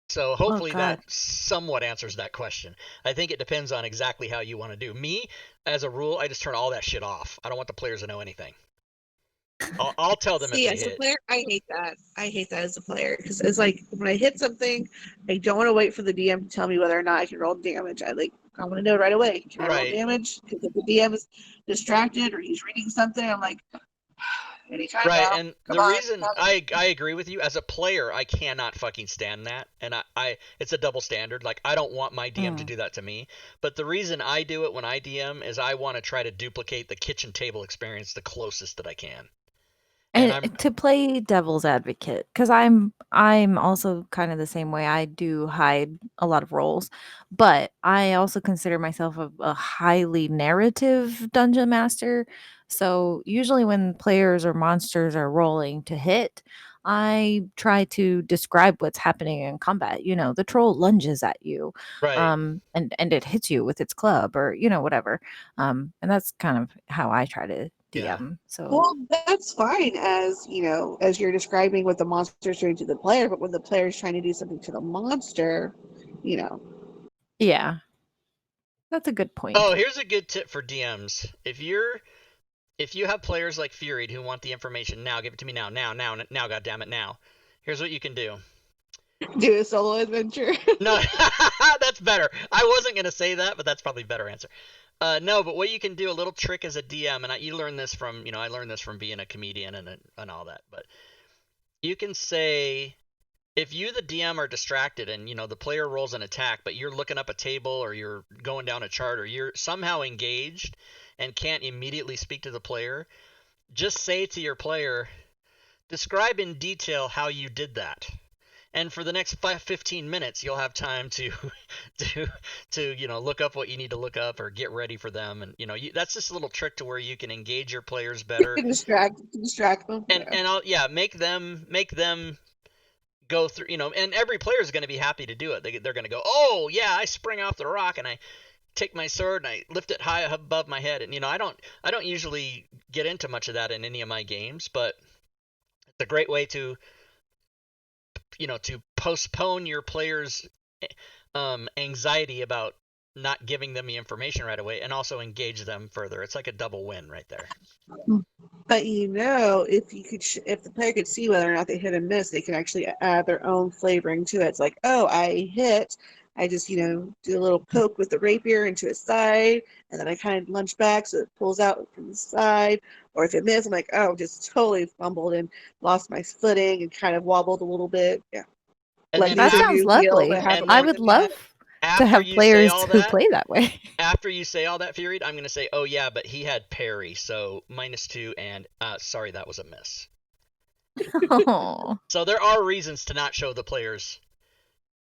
So hopefully that somewhat answers that question. I think it depends on exactly how you want to do. Me, as a rule, I just turn all that shit off. I don't want the players to know anything. I'll tell them if they as hit. A player, I hate that. I hate that as a player because it's like when I hit something, I don't want to wait for the DM to tell me whether or not I can roll damage. I want to know right away. Can I roll damage? Because if the DM is distracted or he's reading something, I'm like, anytime right, now. and the reason I agree with you, as a player, I cannot fucking stand that, and I it's a double standard. Like, I don't want my DM to do that to me, but the reason I do it when I DM is I want to try to duplicate the kitchen table experience the closest that I can. And to play devil's advocate, because I'm also kind of the same way. I do hide a lot of roles, but I also consider myself a highly narrative dungeon master. So usually when players or monsters are rolling to hit, I try to describe what's happening in combat. The troll lunges at you, and it hits you with its club, or whatever. And that's kind of how I try to DM. Yeah. So well, that's fine as as you're describing what the monster's doing to the player, but when the player's trying to do something to the monster, yeah, that's a good point. Oh, here's a good tip for DMs. If you have players like Furied who want the information now, give it to me now, God damn it, now. Here's what you can do. Do a solo adventure. No, that's better. I wasn't gonna say that, but that's probably a better answer. No, but what you can do, a little trick as a DM, and you learn this from, I learned this from being a comedian and all that, but you can say, if you, the DM, are distracted and, the player rolls an attack, but you're looking up a table or you're going down a chart or you're somehow engaged and can't immediately speak to the player, just say to your player, describe in detail how you did that. And for the next 15 minutes, you'll have time to look up what you need to look up or get ready for them. And, that's just a little trick to where you can engage your players better. distract them. And make them go through, and every player is going to be happy to do it. They're going to go, oh, yeah, I spring off the rock and take my sword and I lift it high above my head. And I don't usually get into much of that in any of my games, but it's a great way to to postpone your players' anxiety about not giving them the information right away, and also engage them further. It's like a double win right there. But if the player could see whether or not they hit and miss, they can actually add their own flavoring to it. It's like, oh, I hit. I just, do a little poke with the rapier into his side, and then I kind of lunge back so it pulls out from the side. Or if it missed, I'm like, oh, just totally fumbled and lost my footing and kind of wobbled a little bit. Yeah. And like that sounds lovely. I would love to have players who play that way. After you say all that, Fury, I'm going to say, oh yeah, but he had parry, so -2, and sorry, that was a miss. Oh. So there are reasons to not show the players.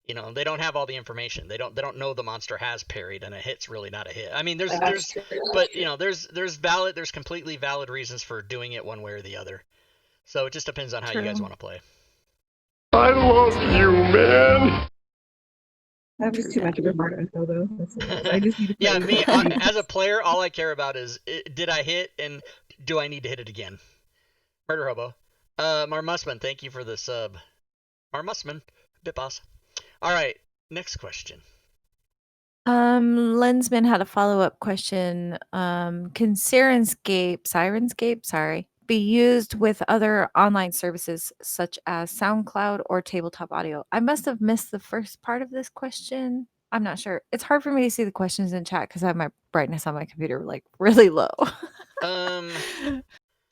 They don't have all the information. They don't know the monster has parried, and a hit's really not a hit. I mean, there's completely valid reasons for doing it one way or the other. So it just depends on how you guys want to play. I love you, man. I'm just too much of a burden, though. I just need to yeah, me as a player, all I care about is did I hit and do I need to hit it again? Murder Hobo. Marmusman, thank you for the sub. Marmusman, bit boss. All right, next question. Lensman had a follow-up question. Can Sirenscape, be used with other online services such as SoundCloud or tabletop audio? I must have missed the first part of this question. I'm not sure. It's hard for me to see the questions in chat because I have my brightness on my computer like really low. So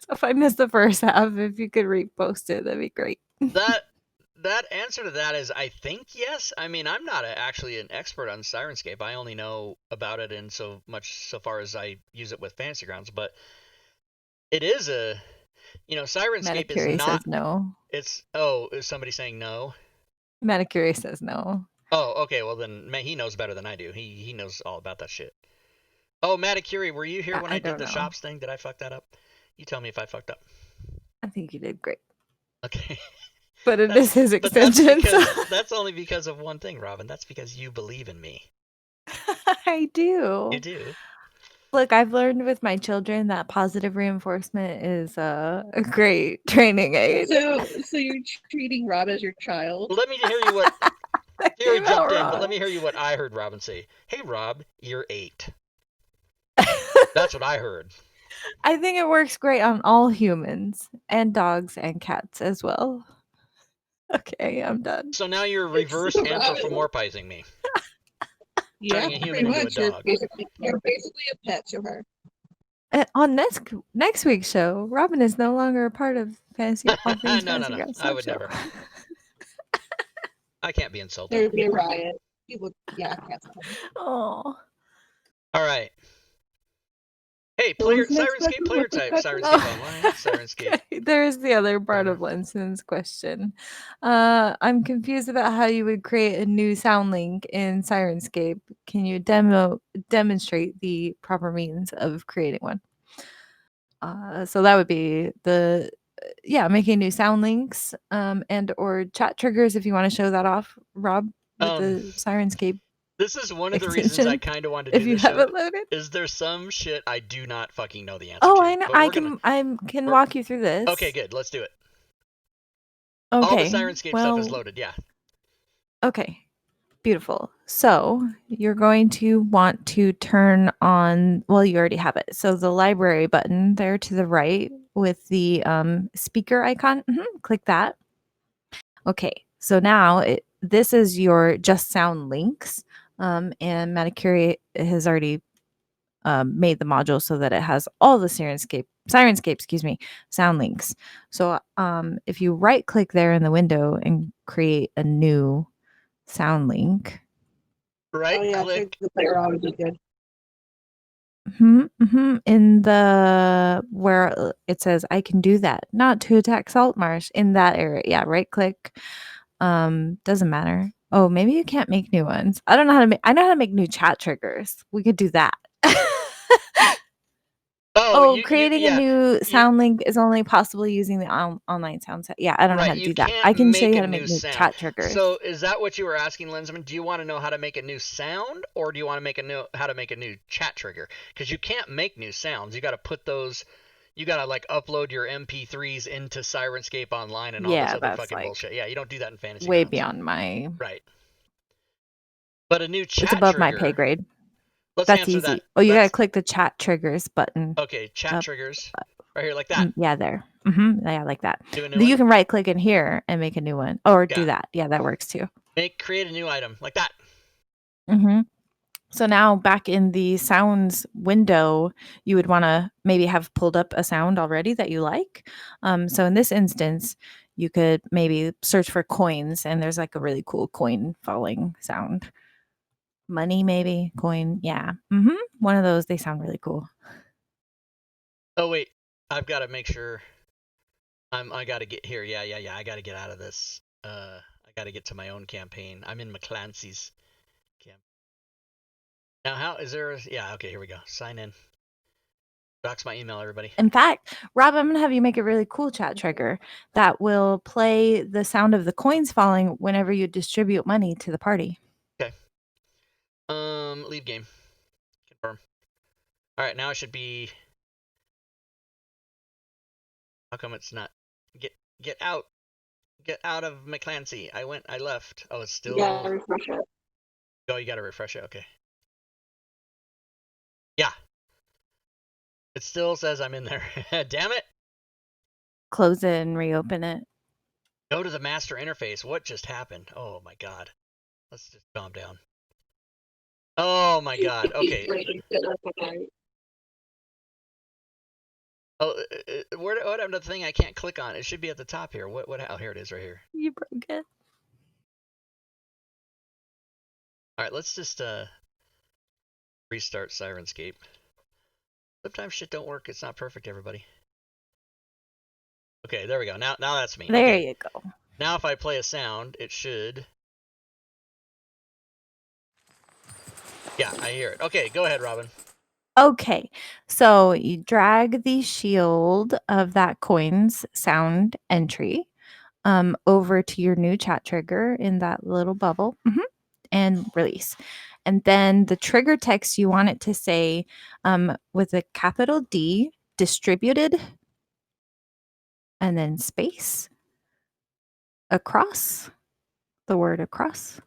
if I missed the first half, if you could repost it, that'd be great. That answer to that is, I think yes. I mean, I'm not actually an expert on Sirenscape. I only know about it in so far as I use it with Fantasy Grounds, but it is Sirenscape Metacury is not. Says no. Is somebody saying no? Metacury says no. Oh, okay. Well, then he knows better than I do. He knows all about that shit. Oh, Metacury, were you here when I did the shops thing? Did I fuck that up? You tell me if I fucked up. I think you did great. Okay. But it is his extension. That's only because of one thing, Robin. That's because you believe in me. I do. You do. Look, I've learned with my children that positive reinforcement is a great training aid. So you're treating Rob as your child? Let me hear you what. Fury jumped in, but let me hear you what I heard Robin say. Hey, Rob, you're 8. That's what I heard. I think it works great on all humans and dogs and cats as well. Okay, I'm done. So now you're reverse anthropomorphizing me. Yeah, turning a human into a dog. You're basically a pet to her. On next week's show, Robin is no longer a part of Fantasy. No. Grounds I would show. never. I can't be insulted. There would be a riot. People, yeah. Oh. All right. Hey, Sirenscape player type. Sirenscape Online. Sirenscape. Okay. There's the other part of Lenson's question. I'm confused about how you would create a new sound link in Sirenscape. Can you demonstrate the proper means of creating one? So that would be making new sound links and or chat triggers if you want to show that off, Rob, with the Sirenscape. This is one of the reasons I kind of wanted to do this show. Loaded. Is there some shit I do not fucking know the answer to? I know. I can walk you through this. Okay, good. Let's do it. Okay. All the Sirenscape stuff is loaded. Yeah. Okay. Beautiful. So you're going to want to turn on. Well, you already have it. So the library button there to the right with the speaker icon. Click that. Okay. So now this is your just sound links. And Metacury has already made the module so that it has all the Sirenscape, sound links. So if you right click there in the window and create a new sound link. Right click. The player always be good. In the where it says I can do that, not to attack Saltmarsh, in that area. Yeah, right click. Doesn't matter. Oh, maybe you can't make new ones. I don't know how to make. I know how to make new chat triggers. We could do that. Oh, creating a yeah. new sound link is only possible using the online sound set. Yeah, I don't know how to do that. I can show you how to make new chat triggers. So is that what you were asking, Lensman? Do you want to know how to make a new sound, or do you want to make how to make a new chat trigger? Because you can't make new sounds. You got to put those. You got to like upload your MP3s into Sirenscape Online and all this other fucking bullshit. Yeah, you don't do that in Fantasy way Grounds. beyond my right. But a new chat it's above trigger, my pay grade. Let's That's answer easy. that. Oh, you gotta click the chat triggers button. Okay, chat triggers. Right here, like that. Yeah, there. Yeah, like that. Do a new one? You can right click in here and make a new one. Or do that. Yeah, that works too. Create a new item, like that. So now back in the sounds window, you would want to maybe have pulled up a sound already that you like. So in this instance, you could maybe search for coins, and there's like a really cool coin falling sound. Money, maybe coin. Yeah. One of those. They sound really cool. Oh wait, I've got to make sure. I got to get here. Yeah. I got to get out of this. I got to get to my own campaign. I'm in McClancy's camp. Now, how is there? Yeah. Okay. Here we go. Sign in. Docs my email, everybody. In fact, Rob, I'm gonna have you make a really cool chat trigger that will play the sound of the coins falling whenever you distribute money to the party. Okay. Leave game. Confirm. All right. Now it should be. How come it's not? Get out. Get out of McClancy. I left. Oh, it's still. You gotta refresh it. Oh, you gotta refresh it. Okay. Yeah. It still says I'm in there. Damn it. Close it and reopen it. Go to the master interface. What just happened? Oh my god. Let's just calm down. Oh my god. Okay. Oh, what happened to the thing I can't click on? It should be at the top here. What? Oh, here it is, right here. You broke it. All right, let's just restart Sirenscape. Sometimes shit don't work. It's not perfect, everybody. Okay, there we go. Now that's me. There okay. you go. Now if I play a sound, it should. Yeah, I hear it. Okay, go ahead, Robin. Okay, so you drag the shield of that coins sound entry over to your new chat trigger in that little bubble and release. And then the trigger text, you want it to say with a capital D, distributed, and then space, across, the word across,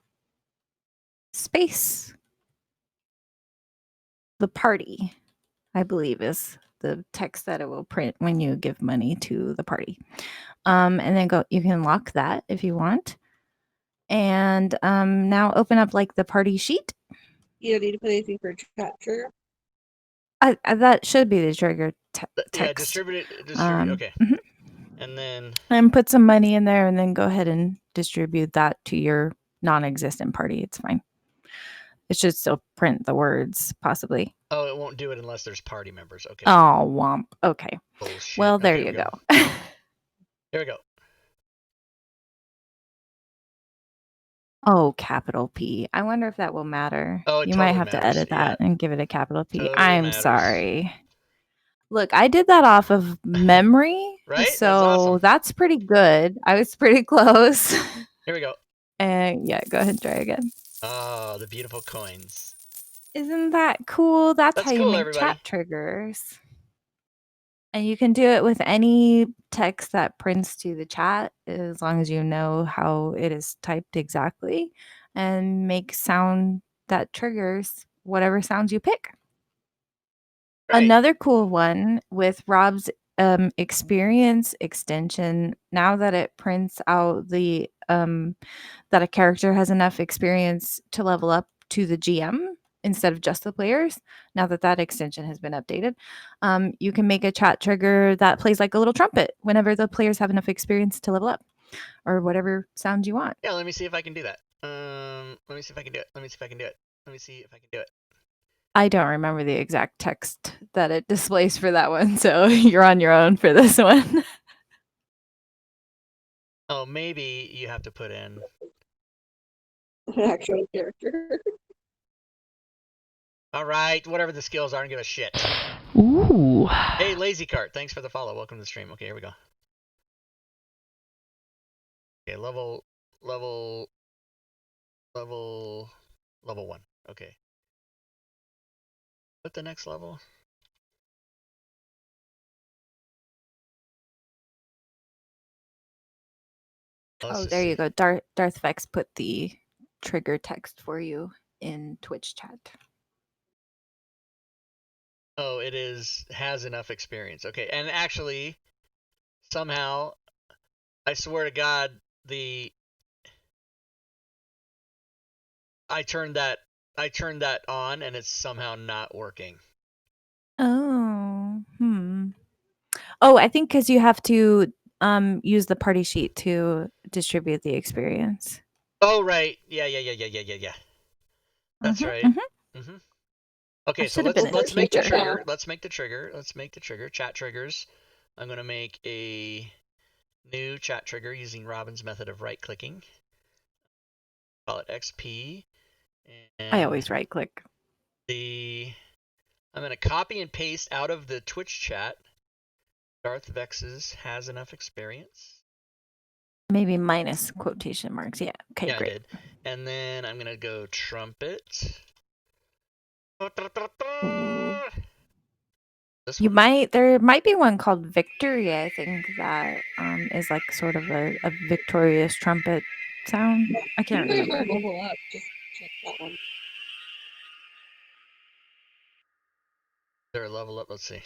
space, the party, I believe is the text that it will print when you give money to the party. And then you can lock that if you want. And now open up like the party sheet. You don't need to put anything for chat trigger. That should be the trigger text. Yeah, distribute. Okay. And then put some money in there, and then go ahead and distribute that to your non-existent party. It's fine. It should still print the words, possibly. Oh, it won't do it unless there's party members. Okay. Oh, womp. Okay. Bullshit. Well, there you go. Here we go. Oh, capital P. I wonder if that will matter. Oh, you might have to edit that and give it a capital P. I'm sorry. Look, I did that off of memory. Right? So that's pretty good. I was pretty close. Here we go. And yeah, go ahead and try again. Oh, the beautiful coins. Isn't that cool? That's how you make chat triggers. And you can do it with any text that prints to the chat as long as you know how it is typed exactly, and make sound that triggers whatever sounds you pick. Right. Another cool one with Rob's experience extension, now that it prints out the that a character has enough experience to level up to the GM instead of just the players, now that extension has been updated, you can make a chat trigger that plays like a little trumpet whenever the players have enough experience to level up, or whatever sound you want. Yeah, let me see if I can do that. Let me see if I can do it. Let me see if I can do it. I don't remember the exact text that it displays for that one, so you're on your own for this one. Oh, maybe you have to put in an actual character. All right, whatever the skills are, I don't give a shit. Ooh. Hey, Lazy Cart, thanks for the follow. Welcome to the stream. Okay, here we go. Okay, level 1. Okay. What the next level? Oh, there you go. Darth Vex put the trigger text for you in Twitch chat. Oh, it has enough experience. Okay, and actually, somehow, I swear to God, I turned that on, and it's somehow not working. Oh, Oh, I think because you have to use the party sheet to distribute the experience. Oh, right. Yeah. That's right. Okay, so let's make the trigger. Let's make the trigger. Chat triggers. I'm gonna make a new chat trigger using Robin's method of right-clicking. Call it XP. And I always right click. I'm gonna copy and paste out of the Twitch chat. Darth Vex's has enough experience. Maybe minus quotation marks. Yeah. Okay, yeah, great. I did. And then I'm gonna go trumpet. There might be one called Victory, I think, that is like sort of a victorious trumpet sound. I can't remember. Level up. Just check that one. Is there a level up? Let's see.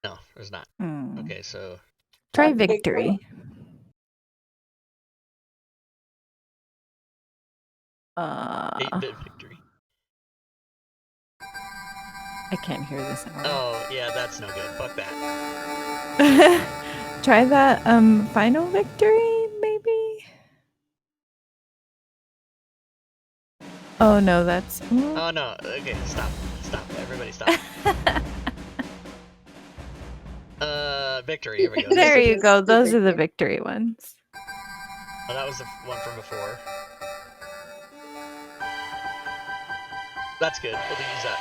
No, there's not. Okay, so try Victory. 8-bit victory. I can't hear this at all. Oh, yeah, that's no good. Fuck that. Try that Final Victory, maybe? Oh no, that's Oh no, okay, stop. Everybody stop. Victory, here we go. There you go. Those are the victory ones. Oh, that was the one from before. That's good. We'll use that.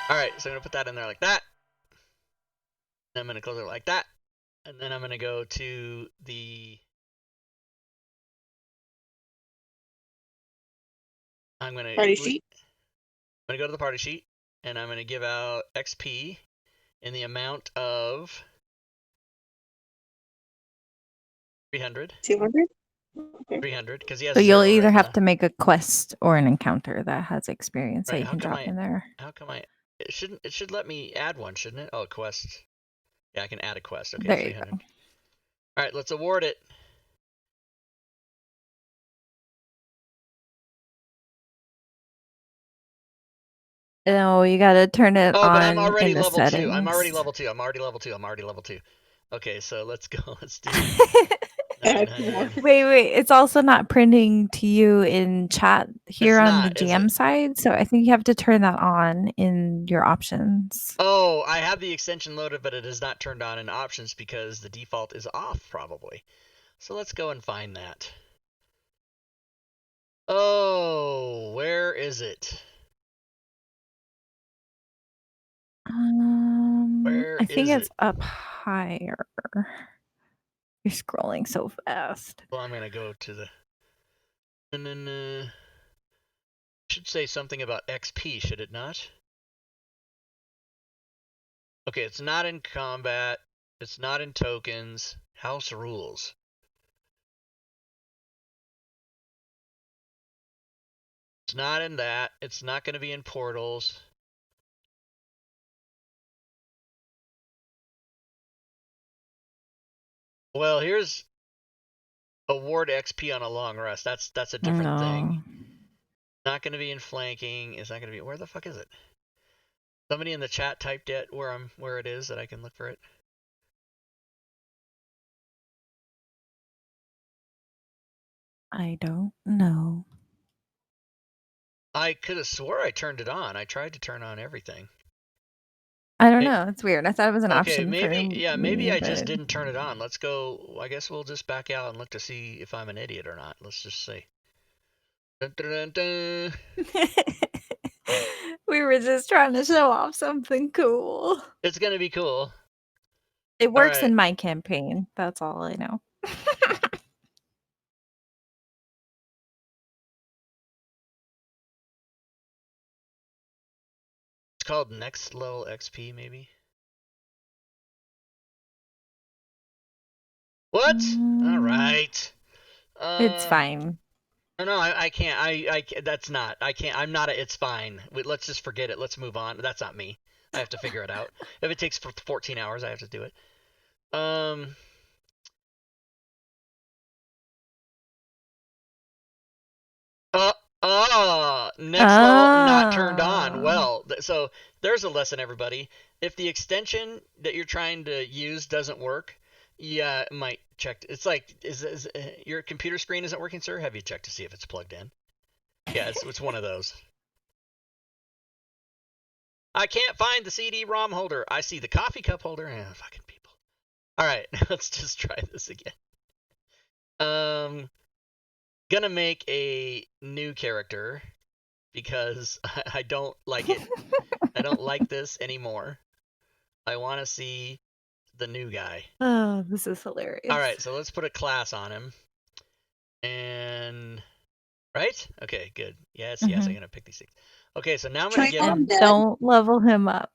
Alright, so I'm gonna put that in there like that. I'm gonna close it like that. And then I'm gonna go to the party sheet. I'm gonna go to the party sheet, and I'm gonna give out XP in the amount of 300. 200. Okay. 300, because he has. So you'll either have to make a quest or an encounter that has experience that you can drop in there. How come it should let me add one, shouldn't it? Oh, quest. Yeah, I can add a quest. Okay, there 300. You go. All right, let's award it. No, you gotta turn it on. But I'm already level settings. 2. I'm already level 2. Okay, so let's go. Let's do it. Wait. It's also not printing to you in chat here on the GM side. So I think you have to turn that on in your options. Oh, I have the extension loaded, but it is not turned on in options because the default is off, probably. So let's go and find that. Oh, where is it? I think it's up higher. You're scrolling so fast. Well, I'm gonna go to the. And then should say something about XP, should it not? Okay, it's not in combat. It's not in tokens. House rules. It's not in that. It's not going to be in portals. Well, here's award XP on a long rest. That's a different thing. Not going to be in flanking. It's not going to be. Where the fuck is it? Somebody in the chat typed it where it is that I can look for it. I don't know. I could have swore I turned it on. I tried to turn on everything. I don't know. It's weird. I thought it was an option. Maybe I just didn't turn it on. Let's go. I guess we'll just back out and look to see if I'm an idiot or not. Let's just see. Dun, dun, dun, dun. We were just trying to show off something cool. It's gonna be cool. It works right. in my campaign. That's all I know. It's called NextLo XP, maybe. What? All right. It's fine. No, I can't. I that's not. I can't. I'm not. It's fine. Let's just forget it. Let's move on. That's not me. I have to figure it out. If it takes 14 hours, I have to do it. NextLo not turned on. Well, so there's a lesson, everybody. If the extension that you're trying to use doesn't work, yeah, it might check. It's like, is your computer screen isn't working, sir? Have you checked to see if it's plugged in? Yeah, it's one of those. I can't find the CD-ROM holder. I see the coffee cup holder. Fucking people. All right, let's just try this again. Gonna make a new character because I don't like it. I don't like this anymore. I want to see the new guy. Oh, this is hilarious. All right, so let's put a class on him. And right? Okay, good. Yes, I'm gonna pick these things. Okay, so now I'm gonna give him. Don't level him up.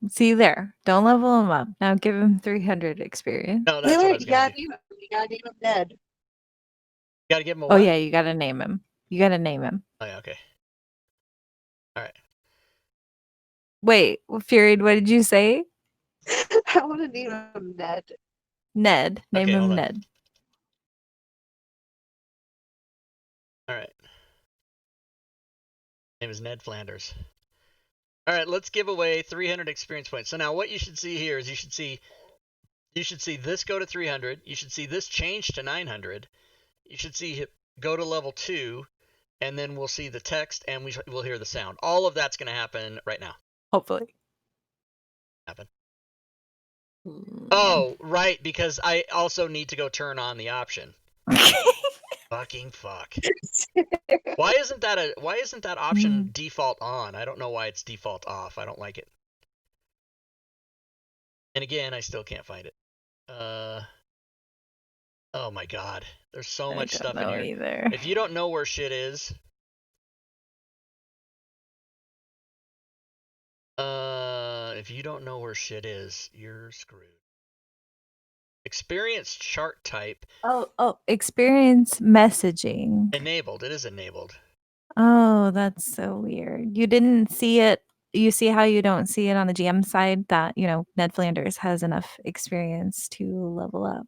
See there. Don't level him up. Now give him 300 experience. No, that's what I was gonna do. You gotta name him Ned. You gotta give him a Oh what? yeah, you gotta name him. You gotta name him. Oh yeah, okay. All right. Wait, Fury, what did you say? I want to name him Ned. Ned. Name Okay, hold him on. Ned. All right. Name is Ned Flanders. All right, let's give away 300 experience points. So now what you should see here is you should see this go to 300. You should see this change to 900. You should see it go to level 2, and then we'll see the text and we'll hear the sound. All of that's going to happen right now. Hopefully. Happen. Oh, right, because I also need to go turn on the option. Fucking fuck. Why isn't that option default on? I don't know why it's default off. I don't like it. And again, I still can't find it. Oh my god. There's so much stuff in here. Either. If you don't know where shit is, you're screwed. Experience chart type. Oh, experience messaging. Enabled. It is enabled. Oh, that's so weird. You didn't see it. You see how you don't see it on the GM side that, Ned Flanders has enough experience to level up.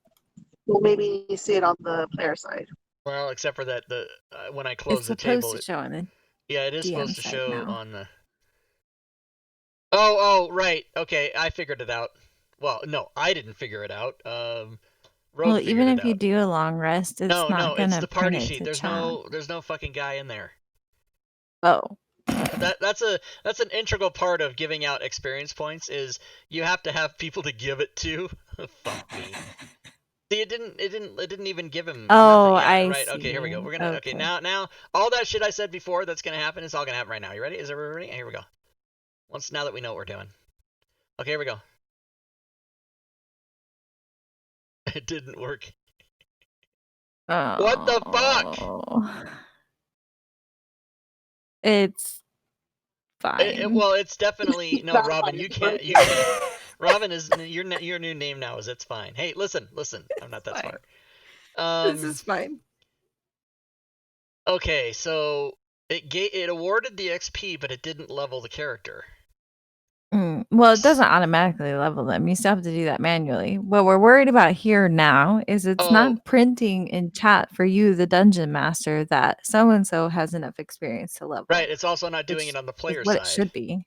Well, maybe you see it on the player side. Well, except for that when I close the table, it's supposed to show on the yeah, it is DM supposed to side show now. on the. Oh, right. Okay, I figured it out. Well, no, I didn't figure it out. Rogue even if you out. do a long rest, it's not No, gonna it's the party print it sheet. to There's chat. no fucking guy in there. Oh. That's an integral part of giving out experience points is you have to have people to give it to. Fuck me. See, it didn't even give him. Oh, nothing. Yeah, I right. see. Okay, here we go. We're gonna. Okay, now all that shit I said before that's gonna happen is all gonna happen right now. You ready? Is everybody ready? Here we go. Now that we know what we're doing. Okay, here we go. It didn't work. Oh. What the fuck? It's fine. Well, it's definitely no, Robin. You can't. Robin is your new name now. Is it's fine. Hey, listen. I'm not that smart. This is fine. Okay, so it awarded the XP, but it didn't level the character. Well, it doesn't automatically level them. You still have to do that manually. What we're worried about here now is it's not printing in chat for you, the dungeon master, that so-and-so has enough experience to level. Right, it's also not doing it on the player side. What it should be.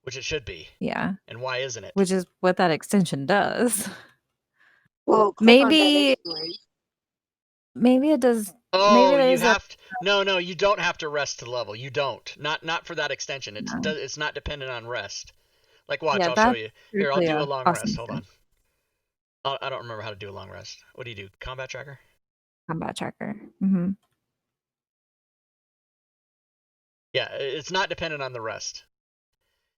Which it should be. Yeah. And why isn't it? Which is what that extension does. Well, maybe it does. Oh, maybe you have to. No, you don't have to rest to level. You don't. Not for that extension. It's not dependent on rest. Like, watch, I'll show you. Here, I'll do a long rest. Hold on. I don't remember how to do a long rest. What do you do? Combat tracker? Combat tracker. Mm-hmm. Yeah, it's not dependent on the rest.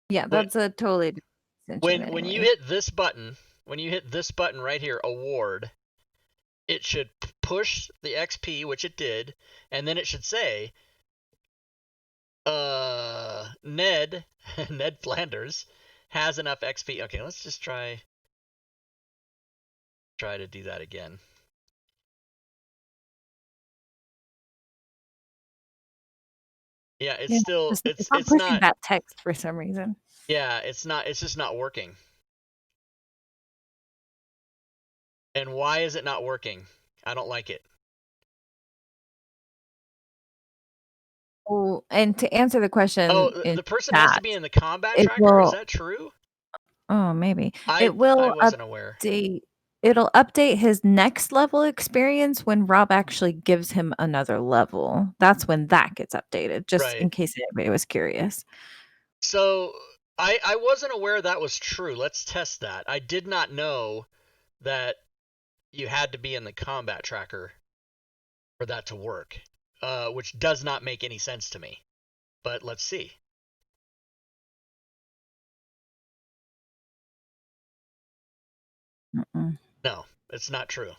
Yeah, that's a totally different extension when you anyway. hit this button, right here, award, it should push the XP, which it did, and then it should say, Ned Flanders has enough XP. Okay, let's just try to do that again. Yeah, it's still it's not pushing that text for some reason. Yeah, it's just not working. And why is it not working? I don't like it. Oh, and to answer the question, the person has to be in the combat tracker. will, is that true? Oh, maybe I wasn't aware. It'll update his next level experience when Rob actually gives him another level. That's when that gets updated, just in case anybody was curious. So I wasn't aware that was true. Let's test that. I did not know that you had to be in the combat tracker for that to work, which does not make any sense to me. But let's see. No, it's not true.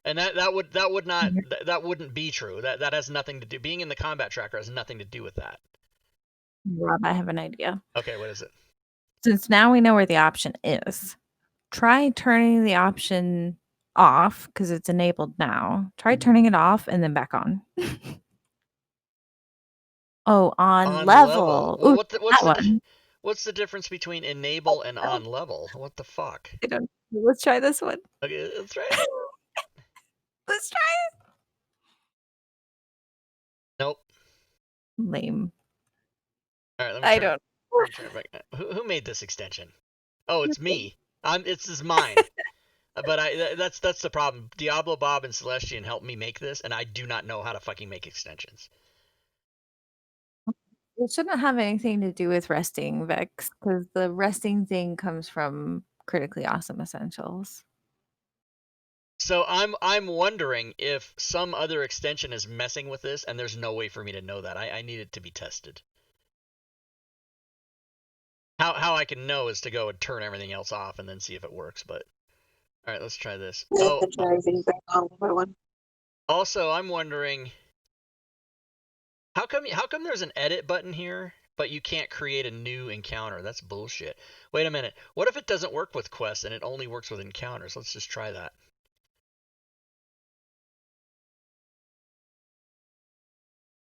And that wouldn't be true. That has nothing to do. Being in the combat tracker has nothing to do with that. Rob, I have an idea. Okay, what is it? Since now we know where the option is, try turning the option off because it's enabled now. Try turning it off and then back on. Oh, on level. Well, Ooh, what's the difference between enable and on level? What the fuck? I don't know. Let's try this one. Okay, let's try it. Let's try it. Nope. Lame. All right, let me try. Let me try back. Who made this extension? Oh, it's me. This is mine. But that's the problem. Diablo Bob and Celestian helped me make this, and I do not know how to fucking make extensions. It shouldn't have anything to do with resting, Vex, because the resting thing comes from Critically Awesome Essentials. So I'm wondering if some other extension is messing with this, and there's no way for me to know that. I need it to be tested. How I can know is to go and turn everything else off and then see if it works. But all right, let's try this. Also, I'm wondering how come there's an edit button here, but you can't create a new encounter? That's bullshit. Wait a minute. What if it doesn't work with quests and it only works with encounters? Let's just try that.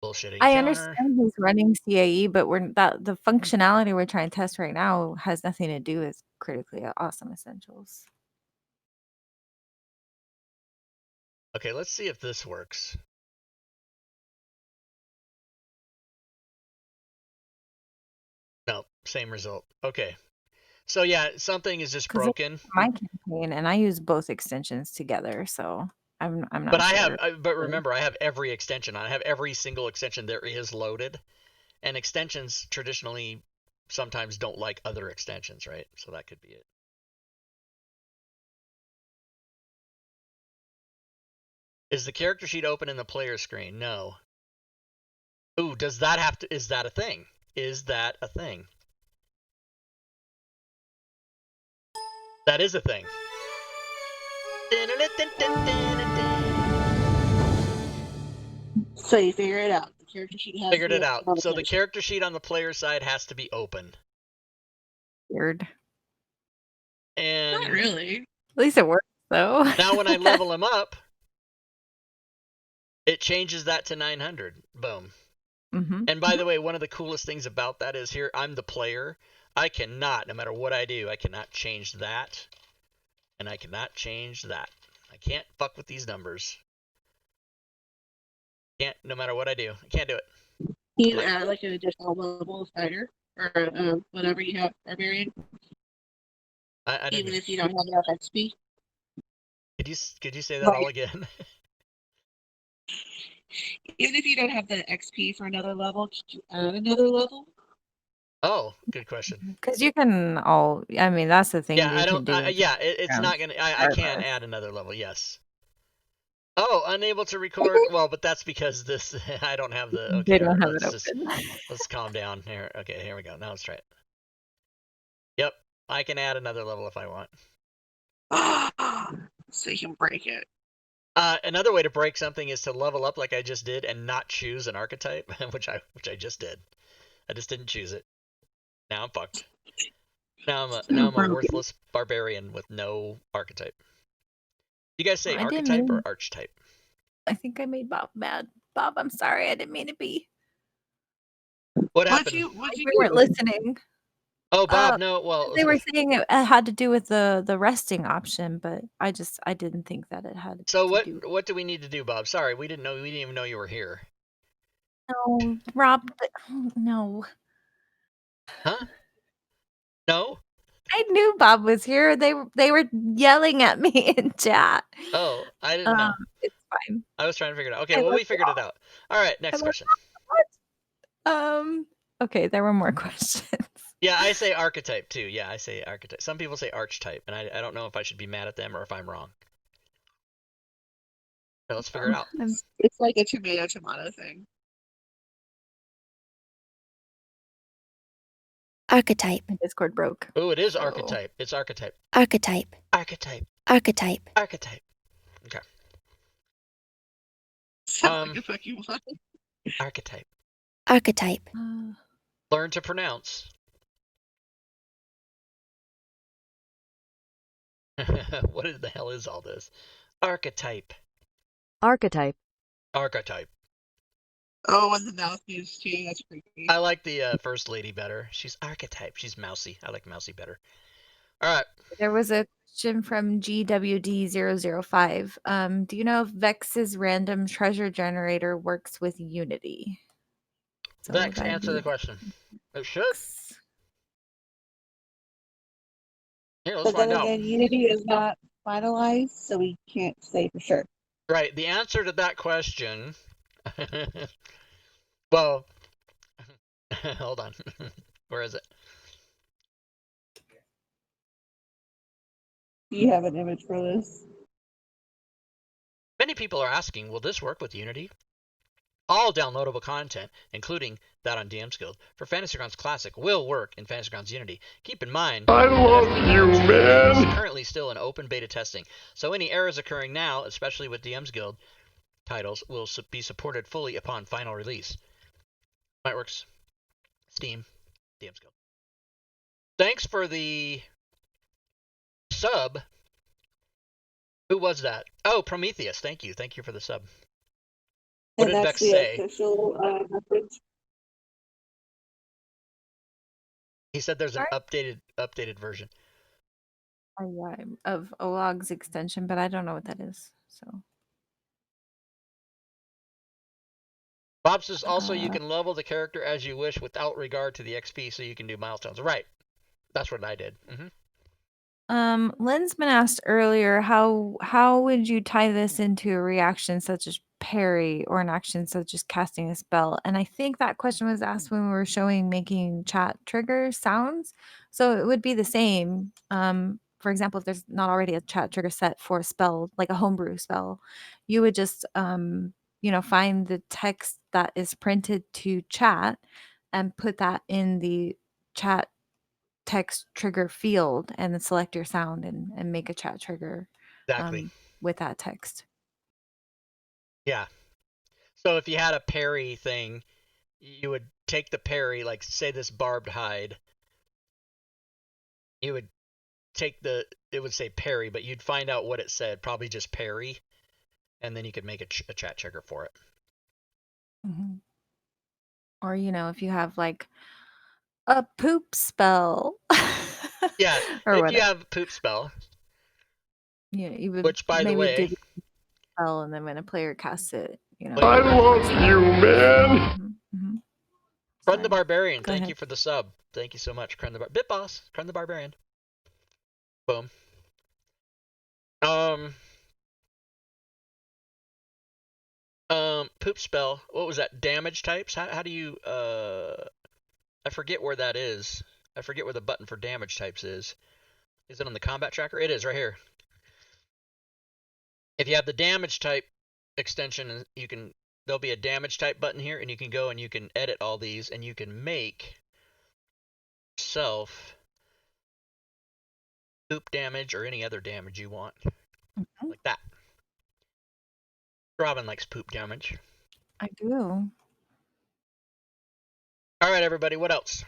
Bullshit encounter. I understand he's running CAE, but the functionality we're trying to test right now has nothing to do with Critically Awesome Essentials. Okay, let's see if this works. No, same result. Okay. So yeah, something is just broken. My campaign, and I use both extensions together, so I'm not. But but remember, I have every extension on. I have every single extension there is loaded, and extensions traditionally sometimes don't like other extensions, right? So that could be it. Is the character sheet open in the player screen? No. Ooh, does that have to? Is that a thing? Is that a thing? That is a thing. So you figure it out. The character sheet has figured it out. So the character sheet on the player side has to be open. Weird. And not really. At least it works though. Now when I level him up, it changes that to 900. Boom. Mm-hmm. And by the way, one of the coolest things about that is here, I'm the player. I cannot, no matter what I do, I cannot change that. And I cannot change that. I can't fuck with these numbers. Can't, no matter what I do. I can't do it. You add like an additional level of fighter or whatever you have, barbarian. Even if you don't have enough XP. Could you say that all again? Even if you don't have the XP for another level, could you add another level? Oh, good question. Because you can all. I mean, that's the thing. Yeah, I don't. It's not gonna. I can't add another level. Yes. Oh, unable to record. Well, but that's because this. I don't have the. Okay, they don't have it open. Let's calm down here. Okay, here we go. Now let's try it. I can add another level if I want. So you can break it. Another way to break something is to level up like I just did and not choose an archetype, which I just did. I just didn't choose it. Now I'm fucked. Now I'm a worthless barbarian with no archetype. You guys say archetype or archetype? I think I made Bob mad. Bob, I'm sorry. I didn't mean to be. What happened? We weren't listening. Oh, Bob, no. Well, they were saying it had to do with the resting option, but I didn't think that it had. So what do we need to do, Bob? Sorry, we didn't even know you were here. No, Rob. No. Huh? No. I knew Bob was here. They were yelling at me in chat. Oh, I didn't know. It's fine. I was trying to figure it out. Okay, well, we figured it out. All right, next question. Okay, there were more questions. Yeah, I say archetype too. Yeah, I say archetype. Some people say archetype, and I don't know if I should be mad at them or if I'm wrong. So let's figure it out. It's like a tomato thing. Archetype. My Discord broke. Oh, it is archetype. It's archetype. Archetype. Archetype. Archetype. Archetype. Okay. Sounds like a fucking one. Archetype. Archetype. Learn to pronounce. What the hell is all this? Archetype. Archetype. Archetype. Oh, and the mouth moves too. That's creepy. I like the first lady better. She's archetype. She's mousy. I like mousy better. All right. There was a question from GWD005. Do you know if Vex's random treasure generator works with Unity? So Vex, answer the question. It should. Here, let's find out. Again, Unity is not finalized, so we can't say for sure. Right. The answer to that question. Well, hold on. Where is it? Do you have an image for this? Many people are asking, will this work with Unity? All downloadable content, including that on DM's Guild, for Fantasy Grounds Classic will work in Fantasy Grounds Unity. Keep in mind, I love you, man. It's currently still in open beta testing, so any errors occurring now, especially with DM's Guild titles, will be supported fully upon final release. Lightworks, Steam, DM's Guild. Thanks for the sub. Who was that? Oh, Prometheus. Thank you. Thank you for the sub. What did Vex say? Official message. He said there's an updated version. Yeah, of OLOG's extension, but I don't know what that is. So Bob says also you can level the character as you wish without regard to the XP, so you can do milestones. Right. That's what I did. Lensman asked earlier, how would you tie this into a reaction such as parry or an action such as casting a spell? And I think that question was asked when we were showing making chat trigger sounds. So it would be the same. For example, if there's not already a chat trigger set for a spell, like a homebrew spell, you would just find the text that is printed to chat and put that in the chat text trigger field and then select your sound and make a chat trigger with that text. Yeah. So if you had a parry thing, you would take the parry, like say this barbed hide. You would take it would say parry, but you'd find out what it said, probably just parry, and then you could make a chat trigger for it. Mm-hmm. Or if you have like a poop spell. Yeah, if you have poop spell. Yeah, you would. Which, by the way, spell, and then when a player casts it, I love you, man. Krun the Barbarian, thank you for the sub. Thank you so much, Krun the Bitboss, Krun the Barbarian. Boom. Poop spell. What was that? Damage types? How do you I forget where that is. I forget where the button for damage types is. Is it on the combat tracker? It is right here. If you have the damage type extension, there'll be a damage type button here, and you can go and you can edit all these, and you can make yourself poop damage, or any other damage you want. Mhm. Like that. Robin likes poop damage. I do. All right, everybody, what else?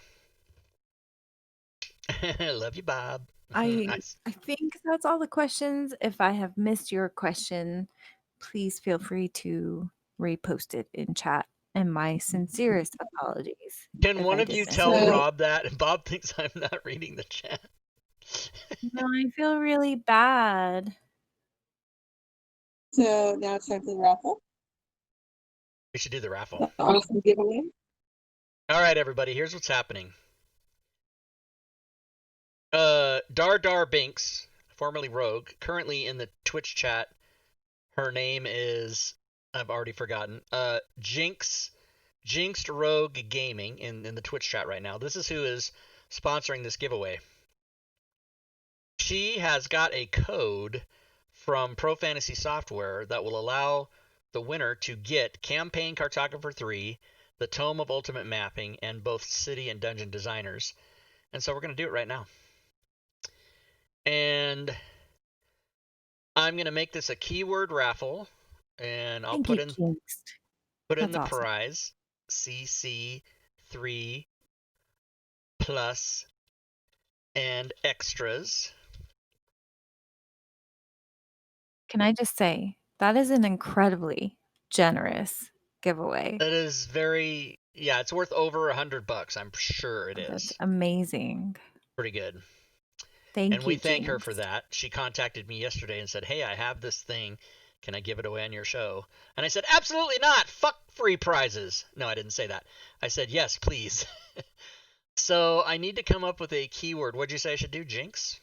Love you, Bob. Nice. I think that's all the questions. If I have missed your question, please feel free to repost it in chat. And my sincerest apologies Can if one I of did you miss tell it. Rob that? And Bob thinks I'm not reading the chat. No, I feel really bad. So now it's time for the raffle. We should do the raffle. The awesome giveaway. All right, everybody, here's what's happening. Dar Binks, formerly Rogue, currently in the Twitch chat. Her name is, I've already forgotten. Jinxed Rogue Gaming in the Twitch chat right now. This is who is sponsoring this giveaway. She has got a code from Pro Fantasy Software that will allow the winner to get Campaign Cartographer 3, the Tome of Ultimate Mapping, and both City and Dungeon Designers. And so we're going to do it right now. And I'm going to make this a keyword raffle, and I'll put in That's the awesome. prize CC3 plus and extras. Can I just say that is an incredibly generous giveaway. That is very, yeah, it's worth over $100. I'm sure it is. That's amazing. Pretty good. Thank you. And we thank her Jinx. for that. She contacted me yesterday and said, "Hey, I have this thing. Can I give it away on your show?" And I said, "Absolutely not. Fuck free prizes." No, I didn't say that. I said, "Yes, please." So I need to come up with a keyword. What'd you say I should do, Jinx?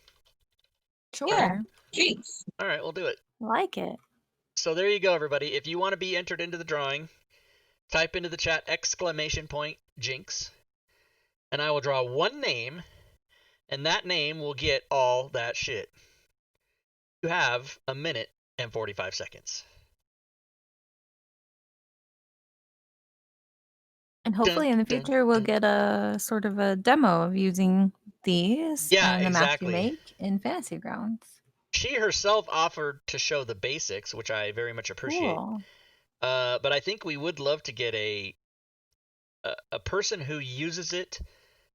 Sure. Yeah. Jinx. All right, we'll do it. Like it. So there you go, everybody. If you want to be entered into the drawing, type into the chat !Jinx, and I will draw one name, and that name will get all that shit. You have 1 minute and 45 seconds. And hopefully in the future we'll get a sort of a demo of using these and the maps you make in Fantasy Grounds. She herself offered to show the basics, which I very much appreciate. Cool. But I think we would love to get a person who uses it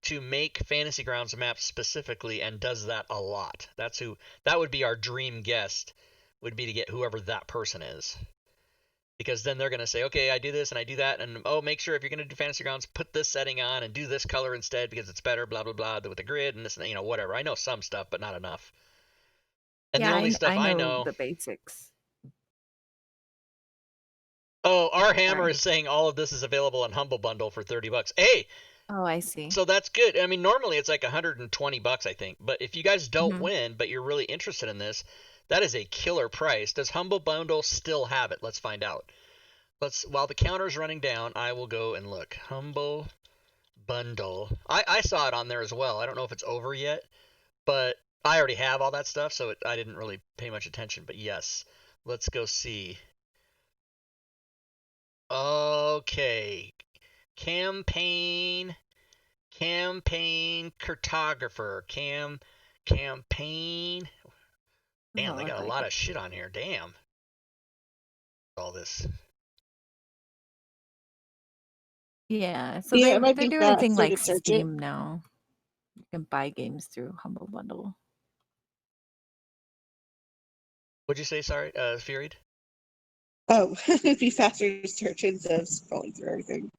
to make Fantasy Grounds maps specifically and does that a lot. That would be our dream guest, would be to get whoever that person is. Because then they're going to say, okay, I do this and I do that, and oh, make sure if you're going to do Fantasy Grounds, put this setting on and do this color instead because it's better, blah, blah, blah, with the grid and this, whatever. I know some stuff, but not enough. And the only stuff I know the basics. Oh, our hammer is saying all of this is available on Humble Bundle for $30. Hey! Oh, I see. So that's good. I mean, normally it's like $120, I think. But if you guys don't win, but you're really interested in this, that is a killer price. Does Humble Bundle still have it? Let's find out. While the counter's running down, I will go and look. Humble Bundle. I saw it on there as well. I don't know if it's over yet, but I already have all that stuff, so I didn't really pay much attention. But yes, let's go see. Okay. Campaign cartographer. Campaign. Damn, they got a lot of shit on here. Damn. All this. Yeah, so they're doing a thing like search Steam now. You can buy games through Humble Bundle. What'd you say? Sorry, Furied? Oh, it'd be faster to search instead of scrolling through everything.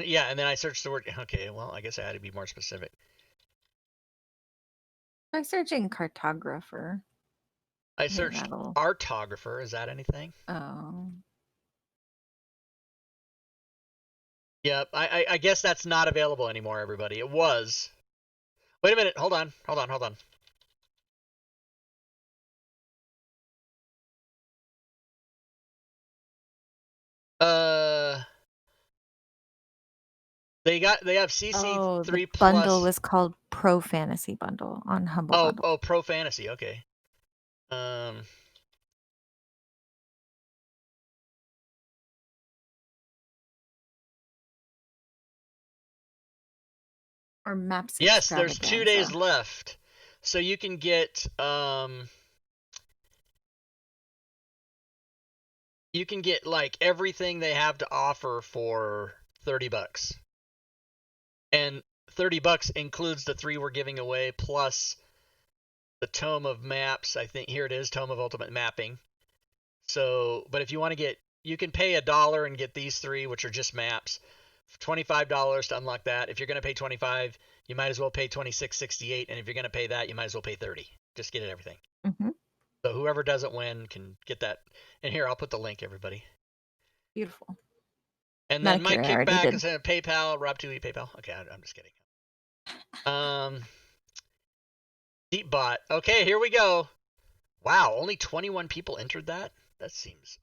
Yeah, and then I searched the word. Okay, well, I guess I had to be more specific. Try searching cartographer. I searched artographer. Is that anything? Oh. Yep, I guess that's not available anymore, everybody. It was. Wait a minute. Hold on. They have CC3 the plus. bundle was called Pro Fantasy Bundle on Humble Bundle. Oh, Pro Fantasy. Okay. Or maps Yes, there's 2 days extravaganza. left. So you can get like everything they have to offer for $30. And $30 includes the 3 we're giving away plus the Tome of Maps. I think here it is, Tome of Ultimate Mapping. So, but if you want to get, you can pay $1 and get these 3, which are just maps. $25 to unlock that. If you're going to pay $25, you might as well pay $26.68, and if you're going to pay that, you might as well pay $30. Just get it everything. Mm-hmm. So whoever doesn't win can get that. And here, I'll put the link, everybody. Beautiful. And then my Medicare, I already kickback did. is PayPal, Rob2E PayPal. Okay, I'm just kidding. Deepbot. Okay, here we go. Wow, only 21 people entered that? That seems...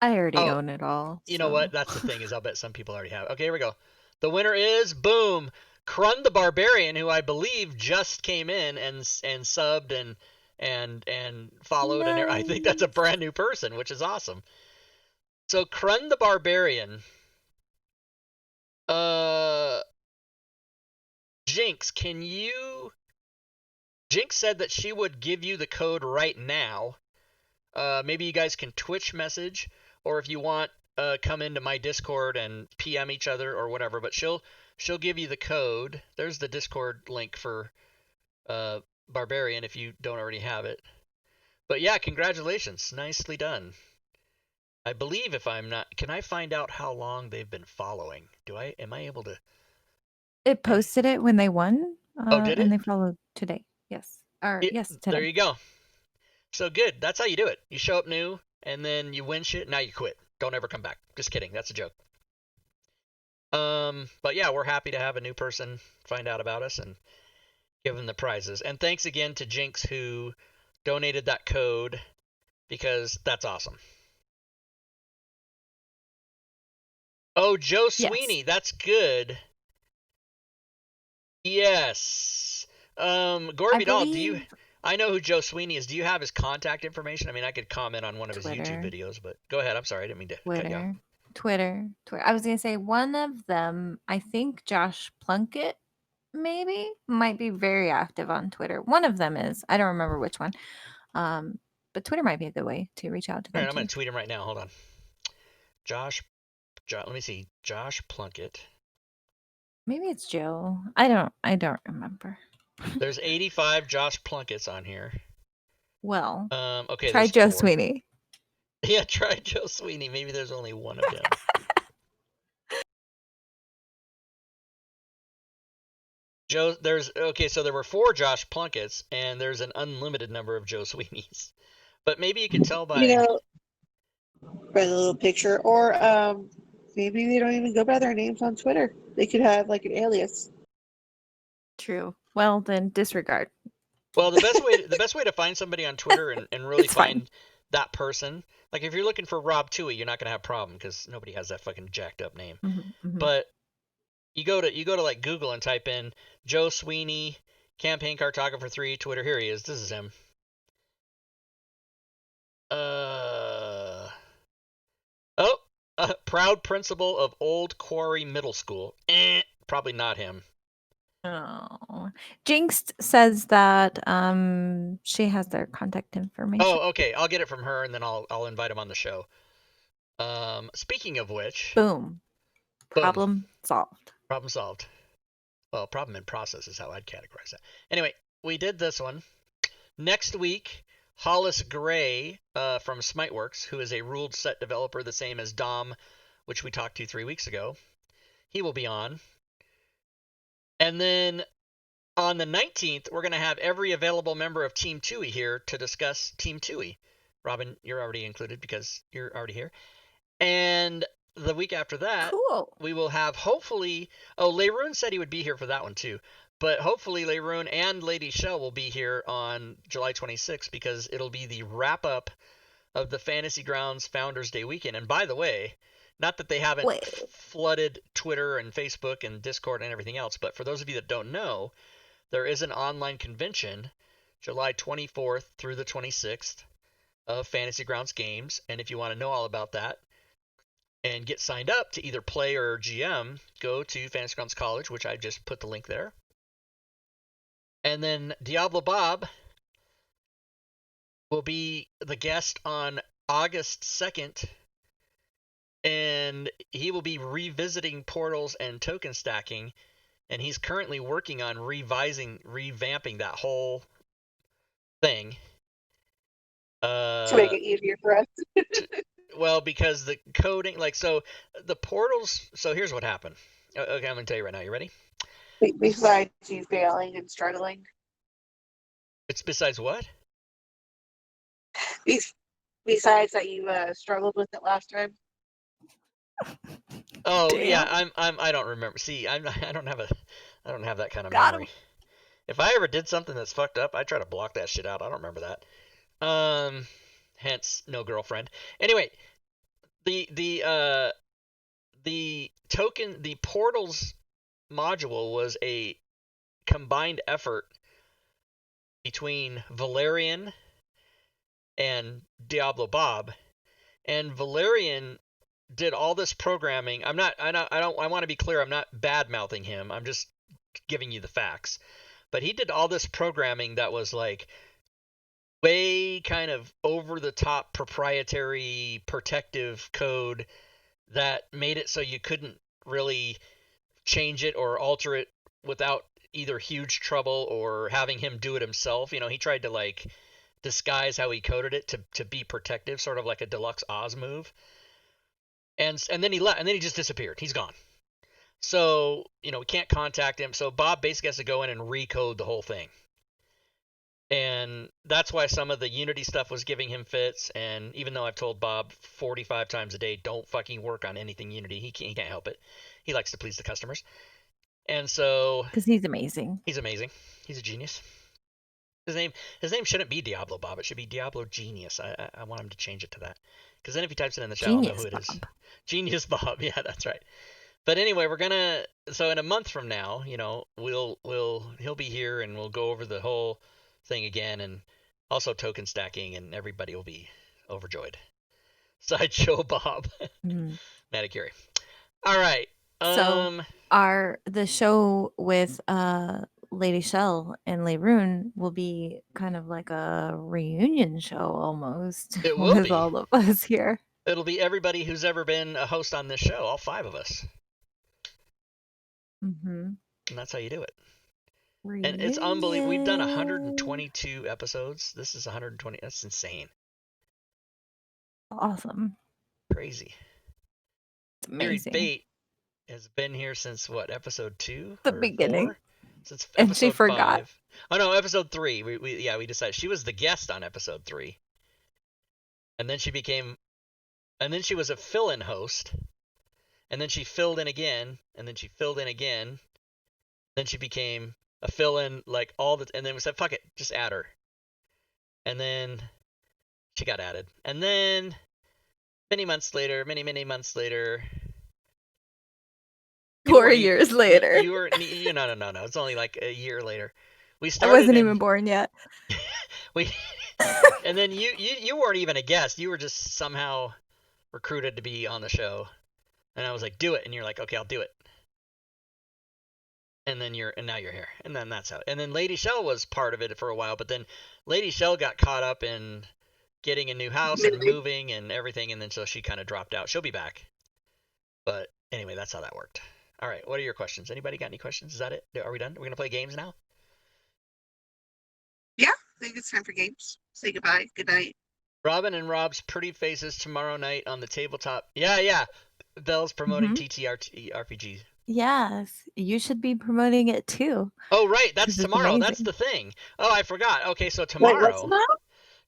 I already Oh, own it all. you know what? That's the thing, is I'll bet some people already have. Okay, here we go. The winner is, boom, Krun the Barbarian, who I believe just came in and subbed and followed. Nice. And I think that's a brand new person, which is awesome. So Krun the Barbarian. Jinx, can you... Jinx said that she would give you the code right now. Maybe you guys can Twitch message, or if you want, come into my Discord and PM each other or whatever. But she'll give you the code. There's the Discord link for Barbarian if you don't already have it. But yeah, congratulations, nicely done. I believe, if I'm not, can I find out how long they've been following? Am I able to? It posted it when they won. Did it? And they followed today. Yes. Yes, today. There you go. So good. That's how you do it. You show up new, and then you win shit. Now you quit. Don't ever come back. Just kidding. That's a joke. But yeah, we're happy to have a new person find out about us and give them the prizes. And thanks again to Jinx, who donated that code, because that's awesome. Oh, Joe Sweeney. Yes. That's good. Yes. Gorby Doll, I know who Joe Sweeney is. Do you have his contact information? I mean, I could comment on one of his YouTube videos, but go ahead. I'm sorry. I didn't mean to cut you off. Twitter. I was going to say one of them, I think Josh Plunkett maybe might be very active on Twitter. One of them is. I don't remember which one. But Twitter might be a good way to reach out to them. All right, I'm going to tweet him right now. Hold on. Josh, let me see. Josh Plunkett. Maybe it's Joe. I don't remember. There's 85 Josh Plunketts on here. Well, okay. Try Joe Sweeney. Yeah, try Joe Sweeney. Maybe there's only one of him. So there were 4 Josh Plunketts, and there's an unlimited number of Joe Sweeneys. But maybe you can tell by by the little picture, or maybe they don't even go by their names on Twitter. They could have like an alias. True. Well, then disregard. Well, the best way to find somebody on Twitter and really find that person, like if you're looking for Rob2E, you're not gonna have a problem because nobody has that fucking jacked up name. Mm-hmm. But you go to like Google and type in Joe Sweeney, campaign cartographer 3, Twitter. Here he is. This is him. Proud principal of Old Quarry Middle School. Probably not him. Oh, Jinx says that she has their contact information. Oh, okay. I'll get it from her, and then I'll invite him on the show. Speaking of which, boom. Problem solved. Problem solved. Well, problem in process is how I'd categorize that. Anyway, we did this one. Next week, Hollis Gray from Smiteworks, who is a ruled set developer, the same as Dom, which we talked to 3 weeks ago. He will be on. And then on the 19th, we're going to have every available member of Team Tui here to discuss Team Tui. Robin, you're already included because you're already here. And the week after that, we will have hopefully... Oh, Leroon said he would be here for that one too. But hopefully Leroon and Lady Shell will be here on July 26th because it'll be the wrap-up of the Fantasy Grounds Founders Day weekend. And by the way, not that they haven't flooded Twitter and Facebook and Discord and everything else, but for those of you that don't know, there is an online convention July 24th through the 26th of Fantasy Grounds Games. And if you want to know all about that and get signed up to either play or GM, go to Fantasy Grounds College, which I just put the link there. And then Diablo Bob will be the guest on August 2nd, and he will be revisiting portals and token stacking, and he's currently working on revamping that whole thing. To make it easier for us. Well, because the coding, so the portals, so here's what happened. Okay, I'm going to tell you right now. You ready? Besides you failing and struggling. It's besides what? Besides that you struggled with it last time. Oh, Damn. yeah, I don't remember. See, I don't have that kind of Got memory. him. If I ever did something that's fucked up, I try to block that shit out. I don't remember that. Hence no girlfriend. Anyway, the portals module was a combined effort between Valerian and Diablo Bob, and Valerian did all this programming. I want to be clear, I'm not bad mouthing him. I'm just giving you the facts. But he did all this programming that was like way kind of over the top proprietary protective code that made it so you couldn't really change it or alter it without either huge trouble or having him do it himself. He tried to like disguise how he coded it to be protective, sort of like a Deluxe Oz move. And then he left, and then he just disappeared. He's gone. So, we can't contact him. So Bob basically has to go in and recode the whole thing. And that's why some of the Unity stuff was giving him fits. And even though I've told Bob 45 times a day, don't fucking work on anything Unity, he can't help it. He likes to please the customers. And so... Because he's amazing. He's amazing. He's a genius. His name shouldn't be Diablo Bob. It should be Diablo Genius. I want him to change it to that. Because then if he types it in the chat, I'll know who it is. Genius Bob. Yeah, that's right. But anyway, so in a month from now, he'll be here and we'll go over the whole thing again, and also token stacking, and everybody will be overjoyed. Sideshow Bob. Manicure. All right. So the show with Lady Shell and Leyrune will be kind of like a reunion show almost. It will with be. all of us here. It'll be everybody who's ever been a host on this show, all 5 of us. Mm-hmm. And that's how you do it. Reunion. And it's unbelievable. We've done 122 episodes. This is 120. That's insane. Awesome. Crazy. It's amazing. Bait has been here since what, episode 2? The beginning. 4? Since and episode she forgot. 5. Oh no, episode 3. We decided she was the guest on episode 3. And then she was a fill-in host. And then she filled in again, and then she filled in again. Then she became a fill-in, and then we said, fuck it, just add her. And then she got added. And then many months later, 4 years later. No. It's only like a year later. I wasn't even born yet. And then you weren't even a guest. You were just somehow recruited to be on the show. And I was like, do it. And you're like, okay, I'll do it. And now you're here. And then that's how. And then Lady Shell was part of it for a while, but then Lady Shell got caught up in getting a new house and moving and everything, and then so she kind of dropped out. She'll be back. But anyway, that's how that worked. All right, what are your questions? Anybody got any questions? Is that it? Are we done? We're gonna play games now? Yeah, I think it's time for games. Say goodbye. Good night. Robin and Rob's pretty faces tomorrow night on the tabletop. Yeah. Bell's promoting TTRT RPG. Yes, you should be promoting it too. Oh, right. That's tomorrow. That's the thing. Oh, I forgot. Okay, so tomorrow. Wait, what's tomorrow?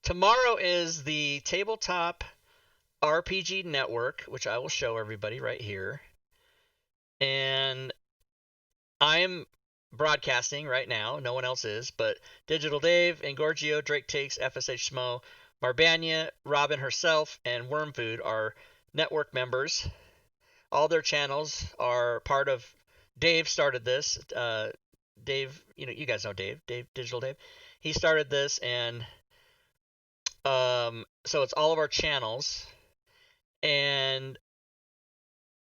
Tomorrow is the Tabletop RPG Network, which I will show everybody right here. And I'm broadcasting right now. No one else is, but Digital Dave, Engorgio, Drake Takes, FSH Smo, Marbania, Robin herself, and Wormfood are network members. All their channels are part of. Dave started this. Dave, you guys know Dave, Digital Dave. He started this, and so it's all of our channels, and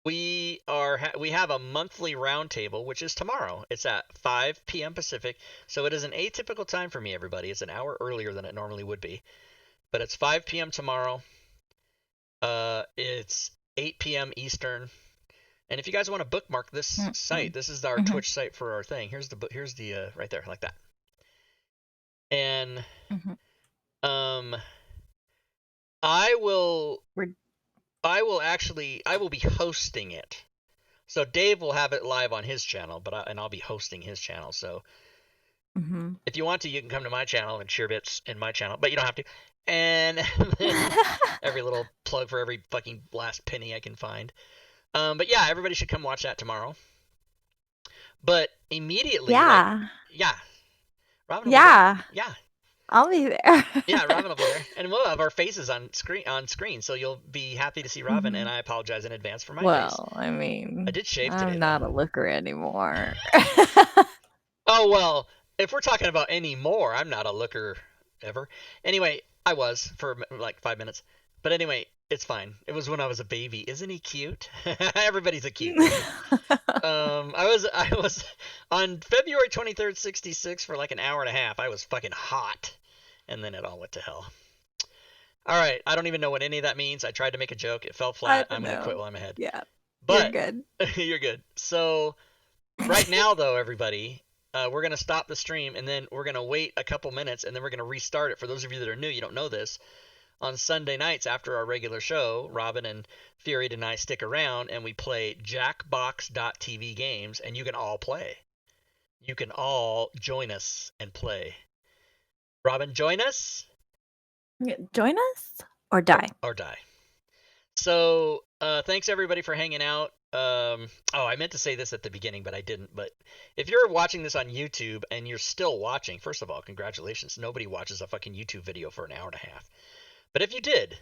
we have a monthly roundtable, which is tomorrow. It's at 5 p.m. Pacific, so it is an atypical time for me, everybody. It's an hour earlier than it normally would be, but it's 5 p.m. tomorrow. It's 8 p.m. Eastern. And if you guys want to bookmark this site, this is our Twitch site for our thing. Here's the right there, like that. And I will be hosting it. So Dave will have it live on his channel, and I'll be hosting his channel. So if you want to, you can come to my channel and share bits in my channel, but you don't have to. And then every little plug for every fucking last penny I can find. But yeah, everybody should come watch that tomorrow. But immediately, yeah, Robin will be there. Yeah, I'll be there. yeah, Robin will be there, and we'll have our faces on screen, so you'll be happy to see Robin. And I apologize in advance for my face. Well, I mean, I did shave today. I'm not a looker anymore. Oh well, if we're talking about anymore, I'm not a looker ever. Anyway, I was for like 5 minutes, but anyway, it's fine. It was when I was a baby. Isn't he cute? Everybody's a cute baby. I was on February 23rd, 66 for like an hour and a half. I was fucking hot, and then it all went to hell. All right, I don't even know what any of that means. I tried to make a joke. It fell flat. I'm gonna quit while I'm ahead. Yeah, but you're good. You're good. So right now, though, everybody, we're gonna stop the stream, and then we're gonna wait a couple minutes, and then we're gonna restart it. For those of you that are new, you don't know this. On Sunday nights after our regular show, Robin and Fury and I stick around and we play Jackbox.tv games, and you can all play. You can all join us and play. Robin, join us? Join us or die? Or die. So, thanks everybody for hanging out. I meant to say this at the beginning, but I didn't. But if you're watching this on YouTube and you're still watching, first of all, congratulations. Nobody watches a fucking YouTube video for an hour and a half. But if you did,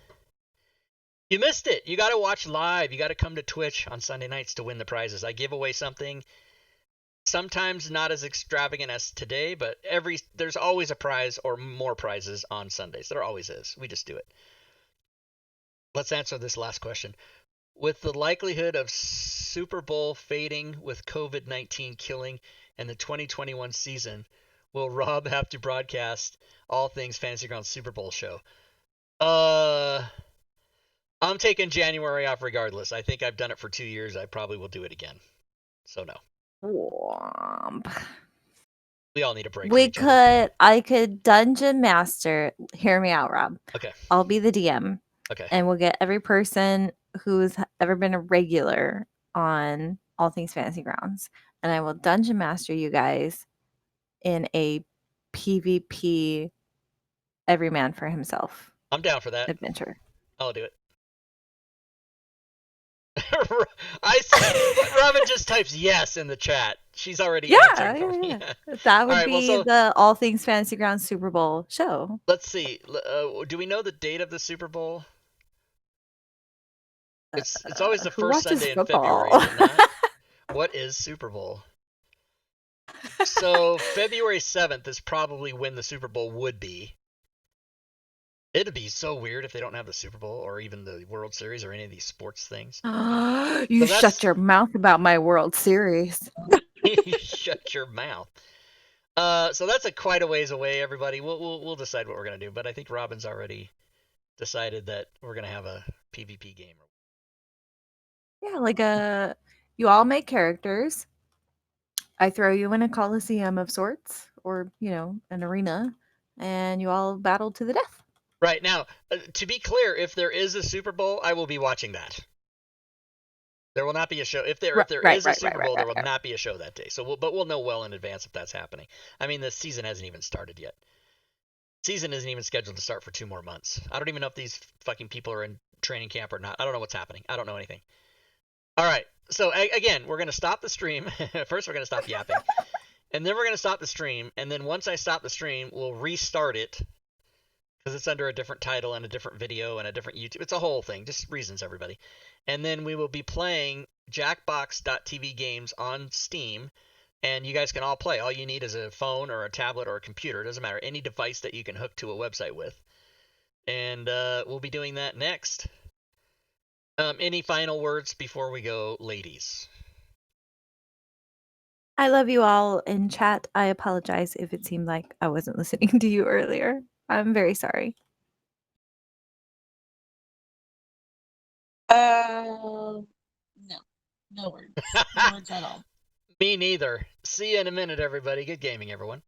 you missed it. You got to watch live. You got to come to Twitch on Sunday nights to win the prizes. I give away something, sometimes not as extravagant as today, but there's always a prize or more prizes on Sundays. There always is. We just do it. Let's answer this last question. With the likelihood of Super Bowl fading with COVID-19 killing and the 2021 season, will Rob have to broadcast all things Fantasy Grounds Super Bowl show? I'm taking January off regardless. I think I've done it for 2 years. I probably will do it again. So no. Womp. We all need a break. I could dungeon master. Hear me out, Rob. Okay. I'll be the DM. Okay. And we'll get every person who's ever been a regular on All Things Fantasy Grounds, and I will dungeon master you guys in a PvP every man for himself. I'm down for that. Adventure. I'll do it. I see. Robin just types yes in the chat. She's already answering. Yeah. That would be the All Things Fantasy Grounds Super Bowl show. Let's see. Do we know the date of the Super Bowl? It's always the first Sunday in February, is it not? What is Super Bowl? So February 7th is probably when the Super Bowl would be. It'd be so weird if they don't have the Super Bowl or even the World Series or any of these sports things. You shut your mouth about my World Series. Shut your mouth. So that's quite a ways away, everybody. We'll decide what we're gonna do, but I think Robin's already decided that we're gonna have a PvP game. Yeah, you all make characters. I throw you in a coliseum of sorts, or an arena, and you all battle to the death. Right now, to be clear, if there is a Super Bowl, I will be watching that. There will not be a show. If there is a Super Bowl, there will not be a show that day. But we'll know well in advance if that's happening. I mean, the season hasn't even started yet. Season isn't even scheduled to start for 2 more months. I don't even know if these fucking people are in training camp or not. I don't know what's happening. I don't know anything. All right. So again, we're going to stop the stream. First, we're going to stop yapping. And then we're going to stop the stream. And then once I stop the stream, we'll restart it. Because it's under a different title and a different video and a different YouTube. It's a whole thing. Just reasons, everybody. And then we will be playing Jackbox.tv games on Steam. And you guys can all play. All you need is a phone or a tablet or a computer. It doesn't matter. Any device that you can hook to a website with. And we'll be doing that next. Any final words before we go, ladies? I love you all in chat. I apologize if it seemed like I wasn't listening to you earlier. I'm very sorry. No. No words. No words at all. Me neither. See you in a minute, everybody. Good gaming, everyone.